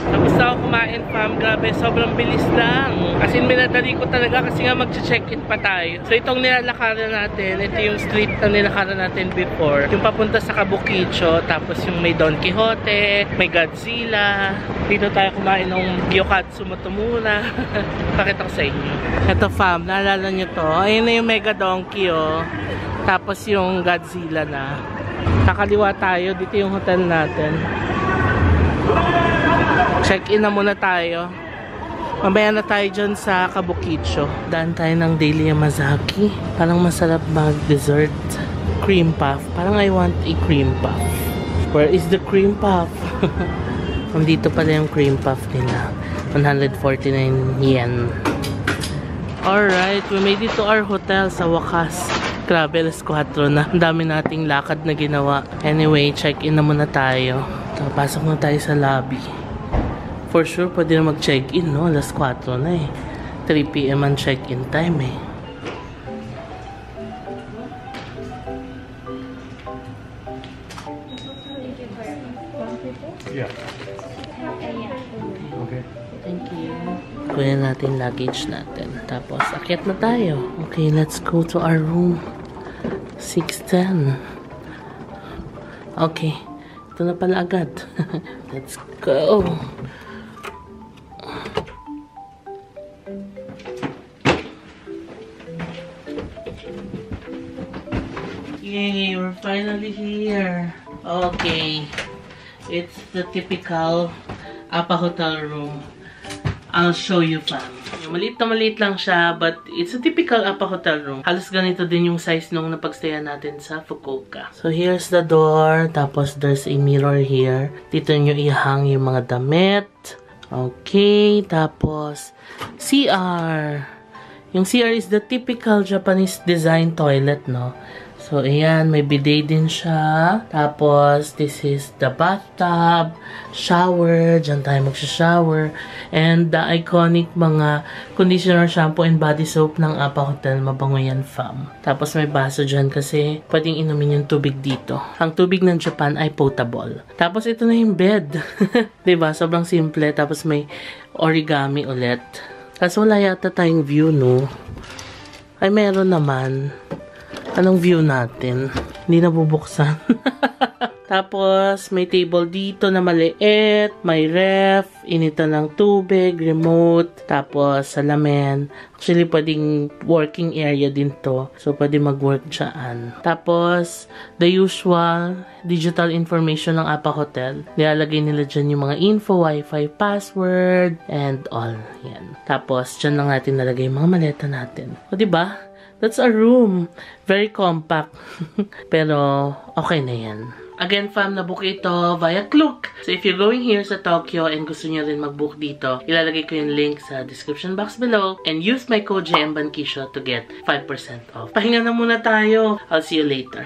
Tapos na ako kumain, fam. Grabe, sobrang bilis lang. As in, minadali ko talaga kasi nga mag-check-in pa tayo. So, itong nilalakaran natin, ito yung street na nilakaran natin before. Yung papunta sa Kabukicho, tapos yung may Don Quixote, may Godzilla. Dito tayo kumain ng Gyokatsu Motomura. Pakita ko sa inyo. Ito, fam. Naalala nyo to. Ayun na yung Mega Donkey, oh. Tapos yung Godzilla na. Kakaliwa tayo. Dito yung hotel natin. Check-in na muna tayo. Mamaya na tayo dyan sa Kabukicho. Daan tayo ng Daily Yamazaki. Parang masarap mag-dessert. Cream puff. Parang I want a cream puff. Where is the cream puff? Nandito pala yung cream puff nila. 149 yen. Alright, we made it to our hotel sa wakas. Grabe, alas 4 na. Ang dami nating lakad na ginawa. Anyway, check-in na muna tayo. So, pasok na tayo sa lobby. For sure, pwede na mag-check-in, no? Alas 4 na eh. 3 PM ang check-in time eh. Yeah. Okay. Thank you. Kunin natin luggage natin. Tapos, akyat na tayo. Okay, let's go to our room. 610. Okay. Ito na pala agad. Let's go. Yay, we're finally here. Okay. It's the typical Apa hotel room. I'll show you, fam. Maliit lang siya, but it's a typical Apa hotel room. Halos ganito din yung size nung napagstayan natin sa Fukuoka. So, here's the door. Tapos, there's a mirror here. Dito nyo ihang yung mga damit. Okay. Tapos, CR. Yung CR is the typical Japanese design toilet, no? So, ayan, may bidet din siya. Tapos, this is the bathtub, shower, dyan tayo magsha-shower, and the iconic mga conditioner, shampoo, and body soap ng Apa Hotel. Mabango yan, fam. Tapos, may baso dyan kasi pwedeng inumin yung tubig dito. Ang tubig ng Japan ay potable. Tapos, ito na yung bed. Diba? Sobrang simple. Tapos, may origami ulit. Kaso wala yata tayong view, no? Ay, meron naman. Anong view natin? Hindi nabubuksan. Tapos, may table dito na maliit. May ref, initan ng tubig, remote, tapos salamin. Actually, pwedeng working area din to. So, pwede mag-work dyan. Tapos, the usual digital information ng APA Hotel. Nilalagay nila dyan yung mga info, wifi, password, and all. Yan. Tapos, dyan lang natin nalagay yung mga maleta natin. O, diba? That's a room. Very compact. Pero, okay na yan. Again, fam, nabook ito via Klook. So, if you're going here sa Tokyo and gusto nyo rin mag-book dito, ilalagay ko yung link sa description box below and use my code JMBankisho to get 5% off. Pahinga na muna tayo. I'll see you later.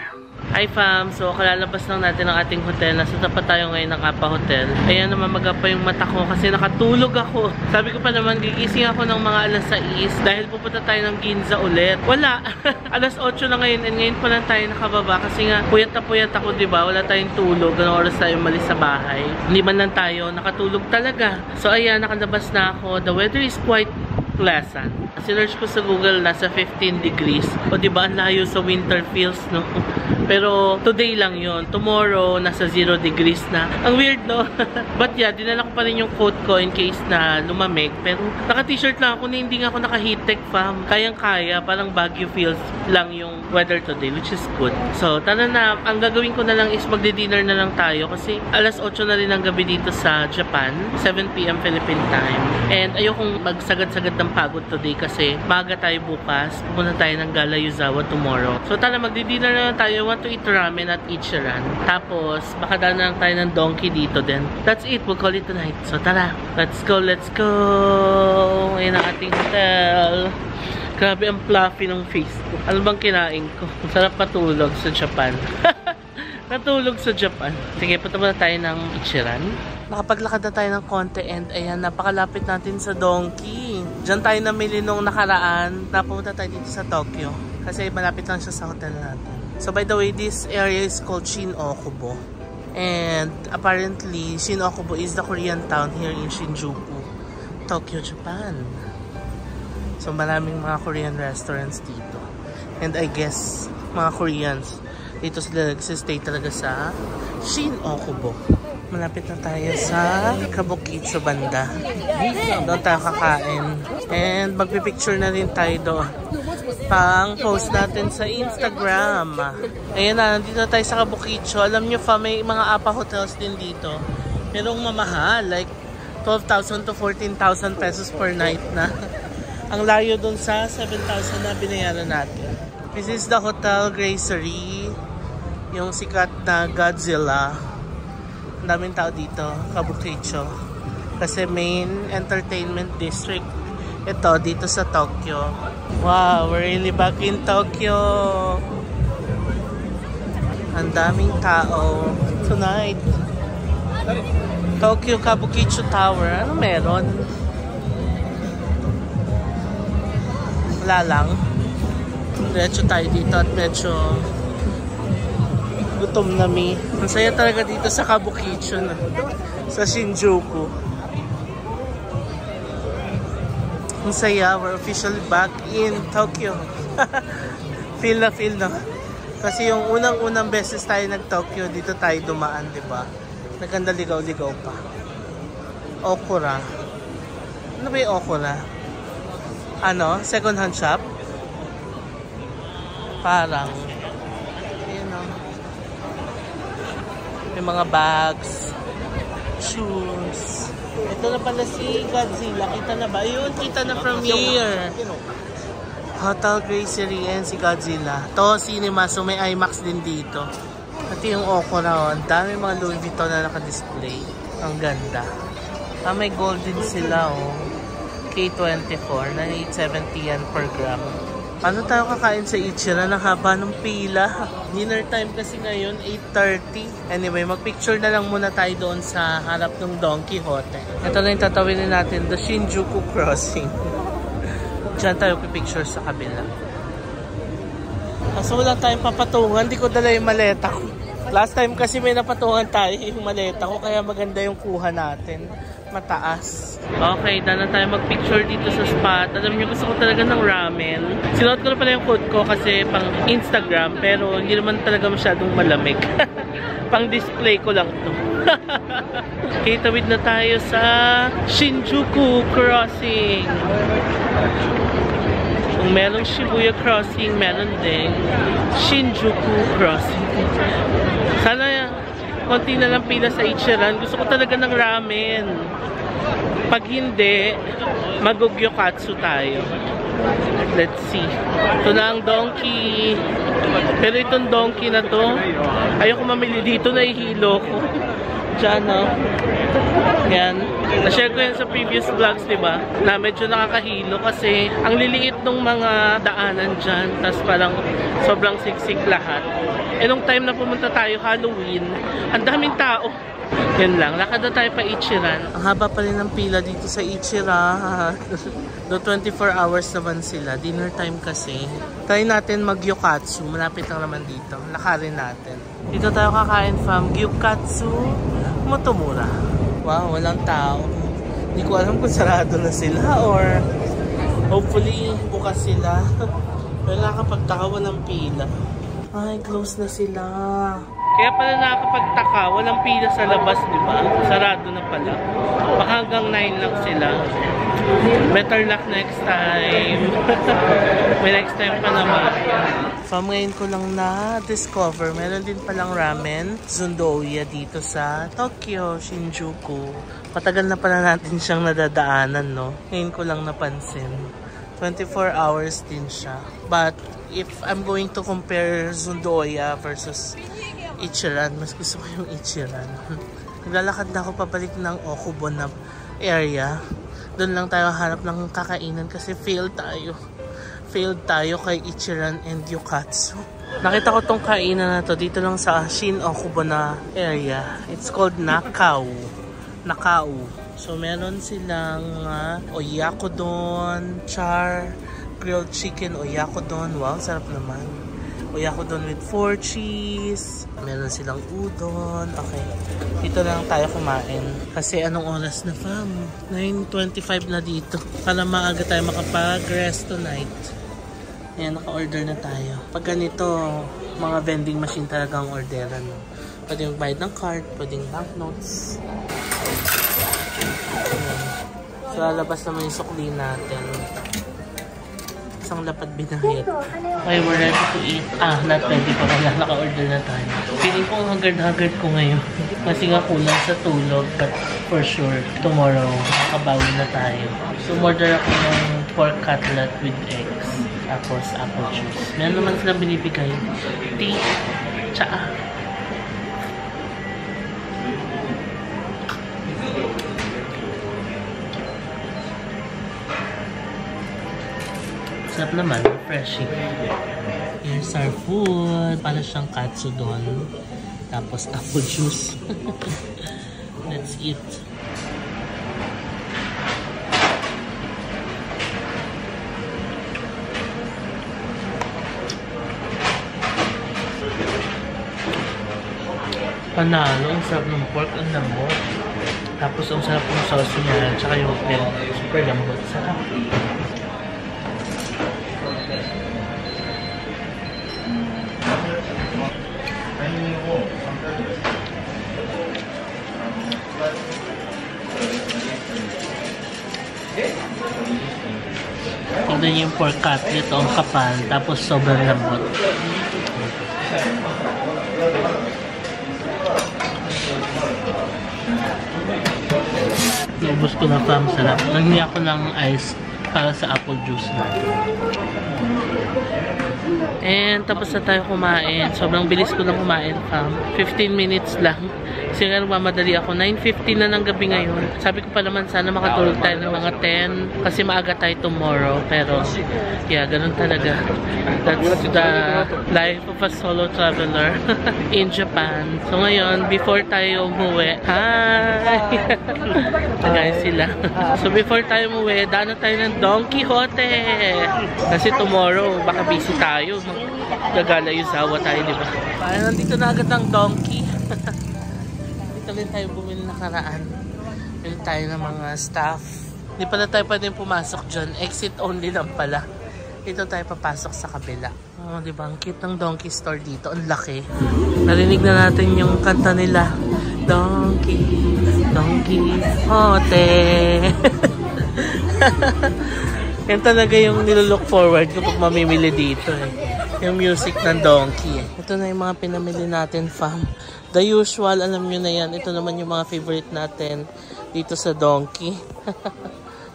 Hi fam! So, kalalabas lang natin ang ating hotel. Nasa tapat tayo ngayon ng APA Hotel. Ayan, namamaga pa yung mata ko kasi nakatulog ako. Sabi ko pa naman, gigising ako ng mga alas 6 dahil pupunta tayo ng Ginza ulit. Wala! alas 8 na ngayon and ngayon pa lang tayo nakababa kasi nga puyat na puyat ako, diba? Wala tayong tulog. Anong oras tayo umalis sa bahay. Hindi man lang tayo nakatulog talaga. So, ayan, nakalabas na ako. The weather is quite pleasant. Sinerch ko sa Google, nasa 15 degrees. O diba, ang layo sa winter feels, no? Pero, today lang yon. Tomorrow, nasa 0 degrees na. Ang weird, no? But yeah, dinala ko pa rin yung coat ko in case na lumamig. Pero, naka-t-shirt lang ako na hindi nga ako naka-heat-tech, fam. Kayang-kaya, parang Baguio feels lang yung weather today, which is good. So, tara na. Ang gagawin ko na lang is magdi-dinner na lang tayo kasi alas 8 na rin ang gabi dito sa Japan. 7 PM Philippine time. And ayokong magsagad-sagad ng pagod today kasi maaga tayo bukas. Pupunta tayo ng Gala Yuzawa tomorrow. So, tara, magdi-dinner na lang tayo. I want to eat ramen at Ichiran. Tapos, baka daan na lang tayo ng donkey dito din. That's it. We'll call it tonight. So, tara. Let's go, let's go. Ayan ang ating hotel. Grabe ang fluffy ng face ko. Ano bang kinain ko? Sarap matulog sa Japan. Natulog sa Japan. Sige, punta muna tayo ng Ichiran. Nakapaglakad na tayo ng konti and ayan, napakalapit natin sa donkey. Diyan tayo namili nung nakaraan. Napunta tayo dito sa Tokyo. Kasi malapit lang siya sa hotel natin. So by the way, this area is called Shin-Okubo. And apparently, Shin-Okubo is the Korean town here in Shinjuku, Tokyo, Japan. So maraming mga Korean restaurants dito. And I guess, mga Koreans, dito sila nagsistay talaga sa Shin-Okubo. Malapit na tayo sa Kabukicho banda. Doon tayo kakain. And magpipicture na rin tayo doon. Pang post natin sa Instagram. Ayan na, nandito na tayo sa Kabukicho. Alam nyo fa, may mga APA hotels din dito. Pero mamahal. Like 12,000 to 14,000 pesos per night na. Ang layo doon sa 7,000 na binayaran natin. This is the Hotel Gracery. Yung sikat na Godzilla. Ang daming tao dito, Kabukicho. Kasi main entertainment district ito dito sa Tokyo. Wow, we're really back in Tokyo. Ang daming tao tonight. Tokyo Kabukicho Tower. Ano meron? Wala lang. Diretso tayo dito at medyo gutom na mi. Ang saya talaga dito sa Kabukicho na. Sa Shinjuku. Ang saya. We're officially back in Tokyo. Feel na. Kasi yung unang-unang beses tayo nag-Tokyo, dito tayo dumaan, diba? Naganda ligaw-ligaw pa. Okura. Ano ba yung Okura? Ano? Second hand shop? Parang. Ayan o. May mga bags. Shoes. Ito na pala si Godzilla. Kita na ba? Ayun, kita na from here. Hotel Gracery and si Godzilla. To cinema, so may IMAX din dito. At yung Okura, ang dami mga Louis Vuitton na naka-display. Ang ganda. May gold din sila, oh. K24 na 870 yan per gram. Ano tayo kakain sa Ichiran? Ang haba ng pila. Dinner time kasi ngayon, 8:30. Anyway, magpicture na lang muna tayo doon sa harap ng Don Quixote. Ito na yung tatawinin natin, the Shinjuku Crossing. Diyan tayo pipicture sa kabila. Kaso wala tayong papatungan, di ko dala yung maleta ko. Last time kasi may napatungan tayo yung maleta ko, kaya maganda yung kuha natin. mataas. Okay, dahil na tayo mag-picture dito sa spot. Alam niyo, gusto ko talaga ng ramen. Sinuot ko na pala yung code ko kasi pang Instagram, pero hindi naman talaga masyadong malamig. Pang display ko lang to. Okay, tawid na tayo sa Shinjuku Crossing. Kung merong Shibuya Crossing, meron din Shinjuku Crossing. Sana konti na lang pila sa Ichiran. Gusto ko talaga ng ramen. Pag hindi, mag-gyokatsu tayo. Let's see. Ito na ang donkey. Pero itong donkey na to, ayoko mamili dito, nahihilo ko. Diyan, no? Yan. Na-share ko yan sa previous vlogs, diba? Na medyo nakakahilo kasi ang liliit ng mga daanan dyan. Tapos parang sobrang siksik lahat. Eh, nung time na pumunta tayo, Halloween, ang daming tao. Yan lang. Lakad na tayo pa Ichiran. Ang haba pa rin ng pila dito sa Ichiran. Do 24 hours naman sila. Dinner time kasi. Try natin mag-gyokatsu. Malapit lang naman dito. Lakarin natin. Dito tayo kakain from Gyokatsu Motomura. Wow, walang tao. Hindi ko alam kung sarado na sila or hopefully bukas sila. Pero nakakapagtaka, walang pila. Ay, close na sila. Kaya pala nakakapagtaka, walang pila sa labas, di ba? Sarado na pala. Baka hanggang 9 lang sila. Better luck next time. May next time pa naman. Ngayon ko lang na-discover, meron din palang ramen Zundoya dito sa Tokyo, Shinjuku. Matagal na pala natin siyang nadadaanan, no? Ngayon ko lang napansin. 24 hours din siya. But if I'm going to compare Zundoya versus Ichiran, mas gusto ko yung Ichiran. Naglalakad na ako pabalik ng Okubon na area. Doon lang tayo hanap ng kakainan kasi failed tayo kay Ichiran and Gyokatsu. Nakita ko tong kainan na to dito lang sa Shin Okubon na area. It's called Nakao. So meron silang oyakodon, char, grilled chicken oyakodon. Wow, sarap naman. Oyakodon with 4 cheese. Meron silang udon. Okay. Dito lang tayo kumain. Kasi anong oras na, fam? 9:25 na dito. Para maaga tayo makapag-rest tonight. Ayan, naka-order na tayo. Pag ganito, mga vending machine talaga ang orderan. Pwede magbayad ng card, pwedeng banknotes. So, lalabas naman yung sukli natin. Isang lapad binahit. Okay, we're ready to eat. Not ready pa pala. Naka-order na tayo. Feeling ko ang haggard ko ngayon. Kasi nga kulang sa tulog. But for sure, tomorrow, makabawi na tayo. So, order ako ng pork cutlet with eggs. Tapos, apple juice. Meron naman silang binibigay. Tea. Tsaa. Sarap naman, refreshing. Here's our food. Para siyang katsudon. Tapos apple juice. Let's eat. Panalo, ang sarap ng pork, ang lambot. Tapos ang sarap ng sauce niya, tsaka yung super lambot. Sarap. Tignan niyo yung pork cutlet, ang kapal, tapos sobrang lambot. Naubos ko na pa, masarap. Nangyay ako ng ice para sa apple juice na. And tapos na tayo kumain. Sobrang bilis ko lang kumain, fam. 15 minutes lang. Kasi nga nagmamadali ako. 9:50 na ng gabi ngayon. Sabi ko pa naman sana makatulog tayo ng mga 10. Kasi maaga tayo tomorrow. Pero, yeah, ganun talaga. That's the life of a solo traveler in Japan. So ngayon, before tayo umuwi, hi! Tagay sila. So before tayo umuwi, daan na tayo ng Don Quixote. Kasi tomorrow, baka busy tayo. Gagala Yuzawa tayo, di ba? Nandito na agad ng donkey. Dito rin tayo bumili nakaraan. Pili tayo ng mga staff. Hindi pala tayo pwedeng pumasok dyan. Exit only lang pala. Dito tayo papasok sa kabila. Oh, diba? Ang cute ng Donkey Store dito. Ang laki. Narinig na natin yung kanta nila. Donkey, Donkey, Hote. Yan talaga yung nilook forward ko pag mamimili dito eh. Yung music ng Donkey eh. Ito na yung mga pinamili natin, fam. The usual, alam nyo na yan. Ito naman yung mga favorite natin dito sa Donkey.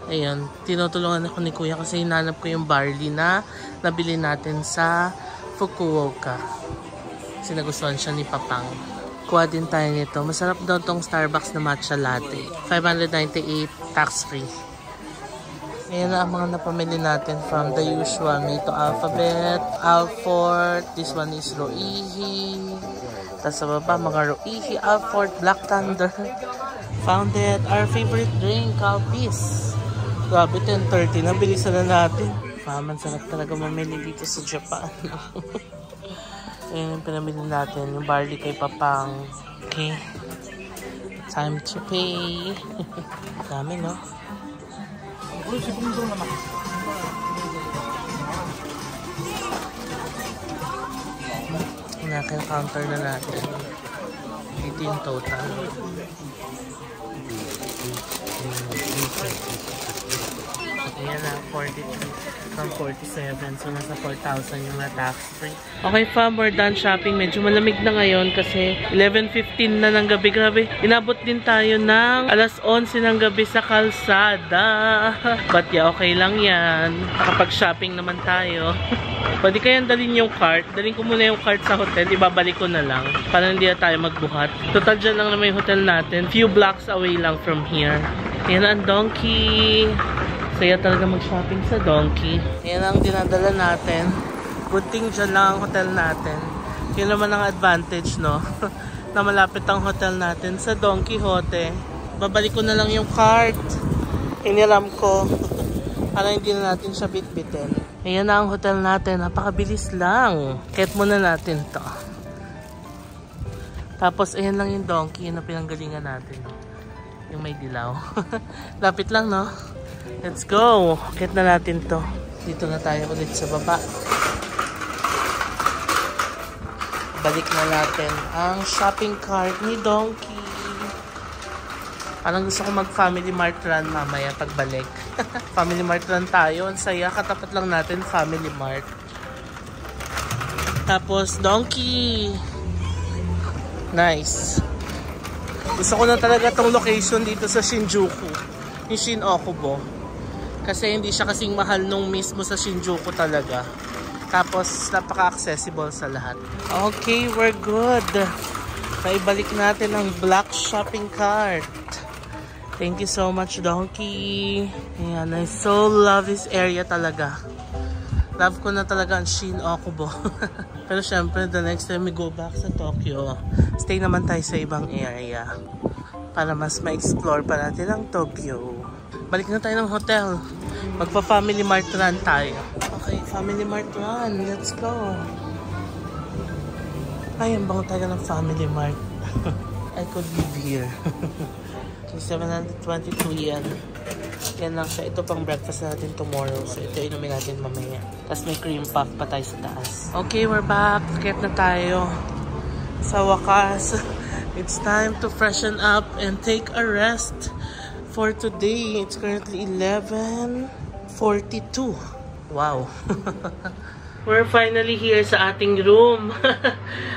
Ayan, tinutulungan ako ni Kuya kasi hinanap ko yung barley na nabili natin sa Fukuoka. Kasi nagustuhan siya ni Papang. Kuha din tayo nito. Masarap daw tong Starbucks na matcha latte. 598 tax-free. Ayan na ang mga napamili natin from the usual. May ito Alphabet, Alfort, this one is Roihi. Tapos sa baba, mga Roihi, Alfort, Black Thunder. Found it. Our favorite drink, Calpis. Grabe, 10:30 na. Bilisan na natin. Faman, sarap talaga mamili dito sa Japan. Ayan yung pinamili natin. Yung barley kay Papang. Okay. Time to pay. Dami, no? Naka-counter na natin. Dito yung total. Ayan na, 43 from 47. So, nasa 4,000 yung na-tax-free. Okay, fam, we're done shopping. Medyo malamig na ngayon kasi 11:15 na ng gabi. Grabe, inabot din tayo ng alas 11 ng gabi sa kalsada. But yeah, okay lang yan. Nakapag-shopping naman tayo. Pwede kayang dalhin yung cart. Dalhin ko muna yung cart sa hotel. Ibabalik ko na lang. Para hindi na tayo magbuhat. Total dyan lang naman yung hotel natin. Few blocks away lang from here. Yan ang Donkey. Saya talaga mag-shopping sa Donkey. Yan ang dinadala natin. Good thing dyan lang ang hotel natin. Yun naman ang advantage, no? Na malapit ang hotel natin sa Don Quijote. Babalik ko na lang yung cart. Hiniram ko. Para hindi na natin siya bitbitin. Ayan na ang hotel natin. Napakabilis lang. Kahit muna natin to. Tapos ayan lang yung Donkey na pinanggalingan natin. Yung may dilaw. Lapit lang, no? Let's go! Get na natin to. Dito na tayo ulit sa baba. Balik na natin ang shopping cart ni Donkey. Parang gusto ko mag-family mart run mamaya pagbalik. Family mart run tayo. Ang saya. Katapat lang natin family mart. Tapos Donkey. Nice. Gusto ko na talaga tong location dito sa Shinjuku. Yung Shin-Okubo. Kasi hindi siya kasing mahal nung mismo sa Shinjuku talaga. Tapos napaka-accessible sa lahat. Okay, we're good. Paibalik natin ang black shopping cart. Thank you so much, Donkey. Ayan, I so love this area talaga. Love ko na talaga ang Shin-Okubo. Pero syempre, the next time we go back sa Tokyo, stay naman tayo sa ibang area. Para mas ma-explore pa natin ang Tokyo. Balik na tayo ng hotel. Magpa-family mart run tayo. Okay, family mart run. Let's go. Ay, ang bango tayo ng family mart. I could live here. Okay, 722 yen. Yan lang siya. Ito pang breakfast natin tomorrow. So, ito inumin natin mamaya. Tapos may cream puff pa tayo sa taas. Okay, we're back. Get na tayo. Sa wakas. It's time to freshen up and take a rest. For today, it's currently 11:42. Wow. We're finally here sa ating room.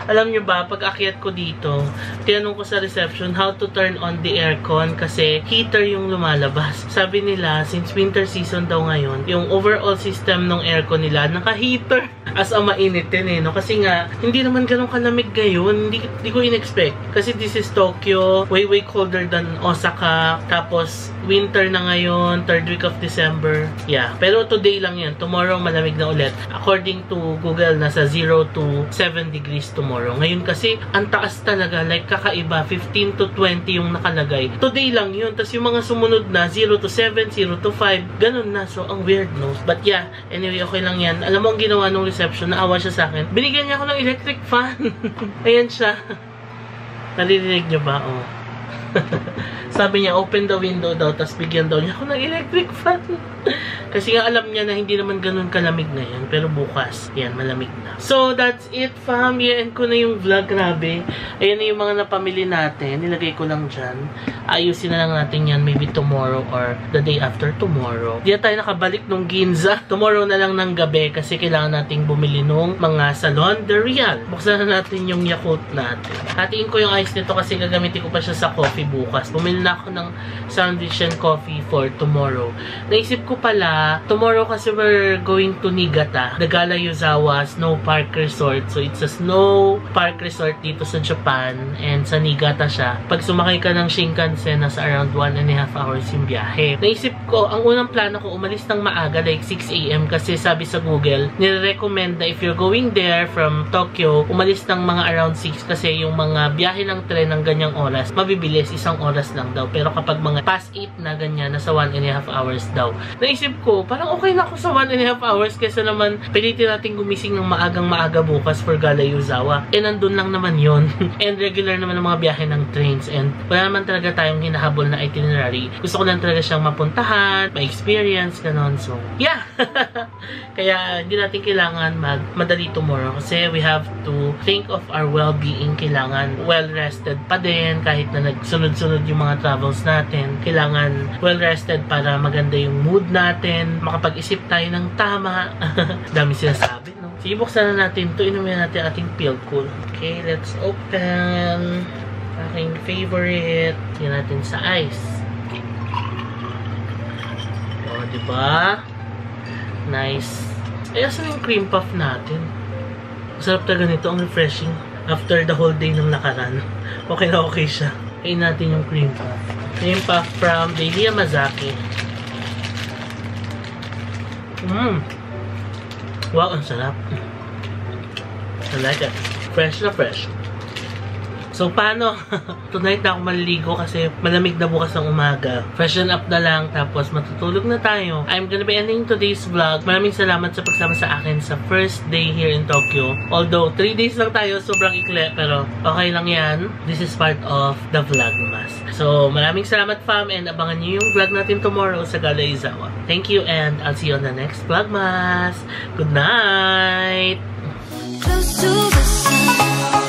Alam nyo ba, pag akyat ko dito, tinanong ko sa reception how to turn on the aircon kasi heater yung lumalabas. Sabi nila, since winter season daw ngayon, yung overall system ng aircon nila, naka-heater. As a mainit din eh, no? Kasi nga, hindi naman ganun kalamig ngayon. Hindi ko in-expect. Kasi this is Tokyo, way colder than Osaka. Tapos, winter na ngayon, 3rd week of December. Yeah, pero today lang yan. Tomorrow, malamig na ulit. According to Google, nasa 0 to 7 degrees tomorrow. Ngayon kasi, ang taas talaga. Like, kakaiba. 15 to 20 yung nakalagay. Today lang yun. Tapos yung mga sumunod na, 0 to 7, 0 to 5. Ganun na. So, ang weird, no? But yeah, anyway, okay lang yan. Alam mo ang ginawa nung reception, naawa siya sa akin. Binigyan niya ako ng electric fan. Ayan siya. Naririnig niyo ba? Oh. Sabi niya, open the window daw, tapos bigyan daw niya ako ng electric fan. Kasi nga alam niya na hindi naman ganun kalamig ngayon. Pero bukas, yan, malamig na. So, that's it, fam. Yan ko na yung vlog. Grabe. Ayan na yung mga napamili natin. Nilagay ko lang dyan. Ayusin na lang natin yan maybe tomorrow or the day after tomorrow. Di na tayo nakabalik nung Ginza. Tomorrow na lang ng gabi kasi kailangan nating bumili nung mga Salon de Real. Buksan na natin yung Yakult natin. Hatiin ko yung ice nito kasi gagamitin ko pa siya sa coffee bukas. Bumili na ako ng sandwich and coffee for tomorrow. Naisip ko pala, tomorrow kasi we're going to Niigata, the Gala Yuzawa Snow Park Resort. So, it's a snow park resort dito sa Japan and sa Niigata siya. Pag sumakay ka ng Shinkansen, nasa around 1.5 hours yung biyahe. Naisip ko, ang unang plano ko, umalis ng maaga, like 6 AM kasi sabi sa Google, nire-recommend na if you're going there from Tokyo, umalis ng mga around 6 kasi yung mga biyahe ng tren ng ganyang oras, mabibilis, 1 oras lang daw. Pero kapag mga past 8 na ganyan, nasa 1.5 hours daw. Naisip ko, parang okay na ako sa 1.5 hours kesa naman pilitin natin gumising ng maaga bukas for Gala Yuzawa. Eh, nandun lang naman yon and regular naman ang mga biyahe ng trains and wala naman talaga tayong hinahabol na itinerary. Gusto ko lang talaga siyang mapuntahan, ma-experience, ganon. So, yeah! Kaya, hindi natin kailangan madali tomorrow kasi we have to think of our well-being. Kailangan well-rested pa din kahit na nagsunod-sunod yung mga travels natin. Kailangan well-rested para maganda yung mood natin, makapag-isip tayo ng tama. Dami sinasabi, no? Sige, buksan na natin ito. Inumin natin ating Pilcool. Okay, let's open. Aking favorite. Yan natin sa ice. O, diba? Nice. Ay, asan yung cream puff natin? Masarap talaga nito. Ang refreshing. After the whole day nung nakaraan. Okay na okay siya. Kain natin yung cream puff. Cream puff from Daily Yamazaki. Wow, ang sarap. I like it. Fresh na fresh. So, paano? Tonight na ako maliligo kasi malamig na bukas ng umaga. Freshen up na lang, tapos matutulog na tayo. I'm gonna be ending today's vlog. Maraming salamat sa pagsama sa akin sa first day here in Tokyo. Although, 3 days lang tayo, sobrang ikli, pero okay lang yan. This is part of the Vlogmas. So, maraming salamat, fam, and abangan nyo yung vlog natin tomorrow sa Gala Yuzawa. Thank you, and I'll see you on the next Vlogmas. Good night! Close to the sun.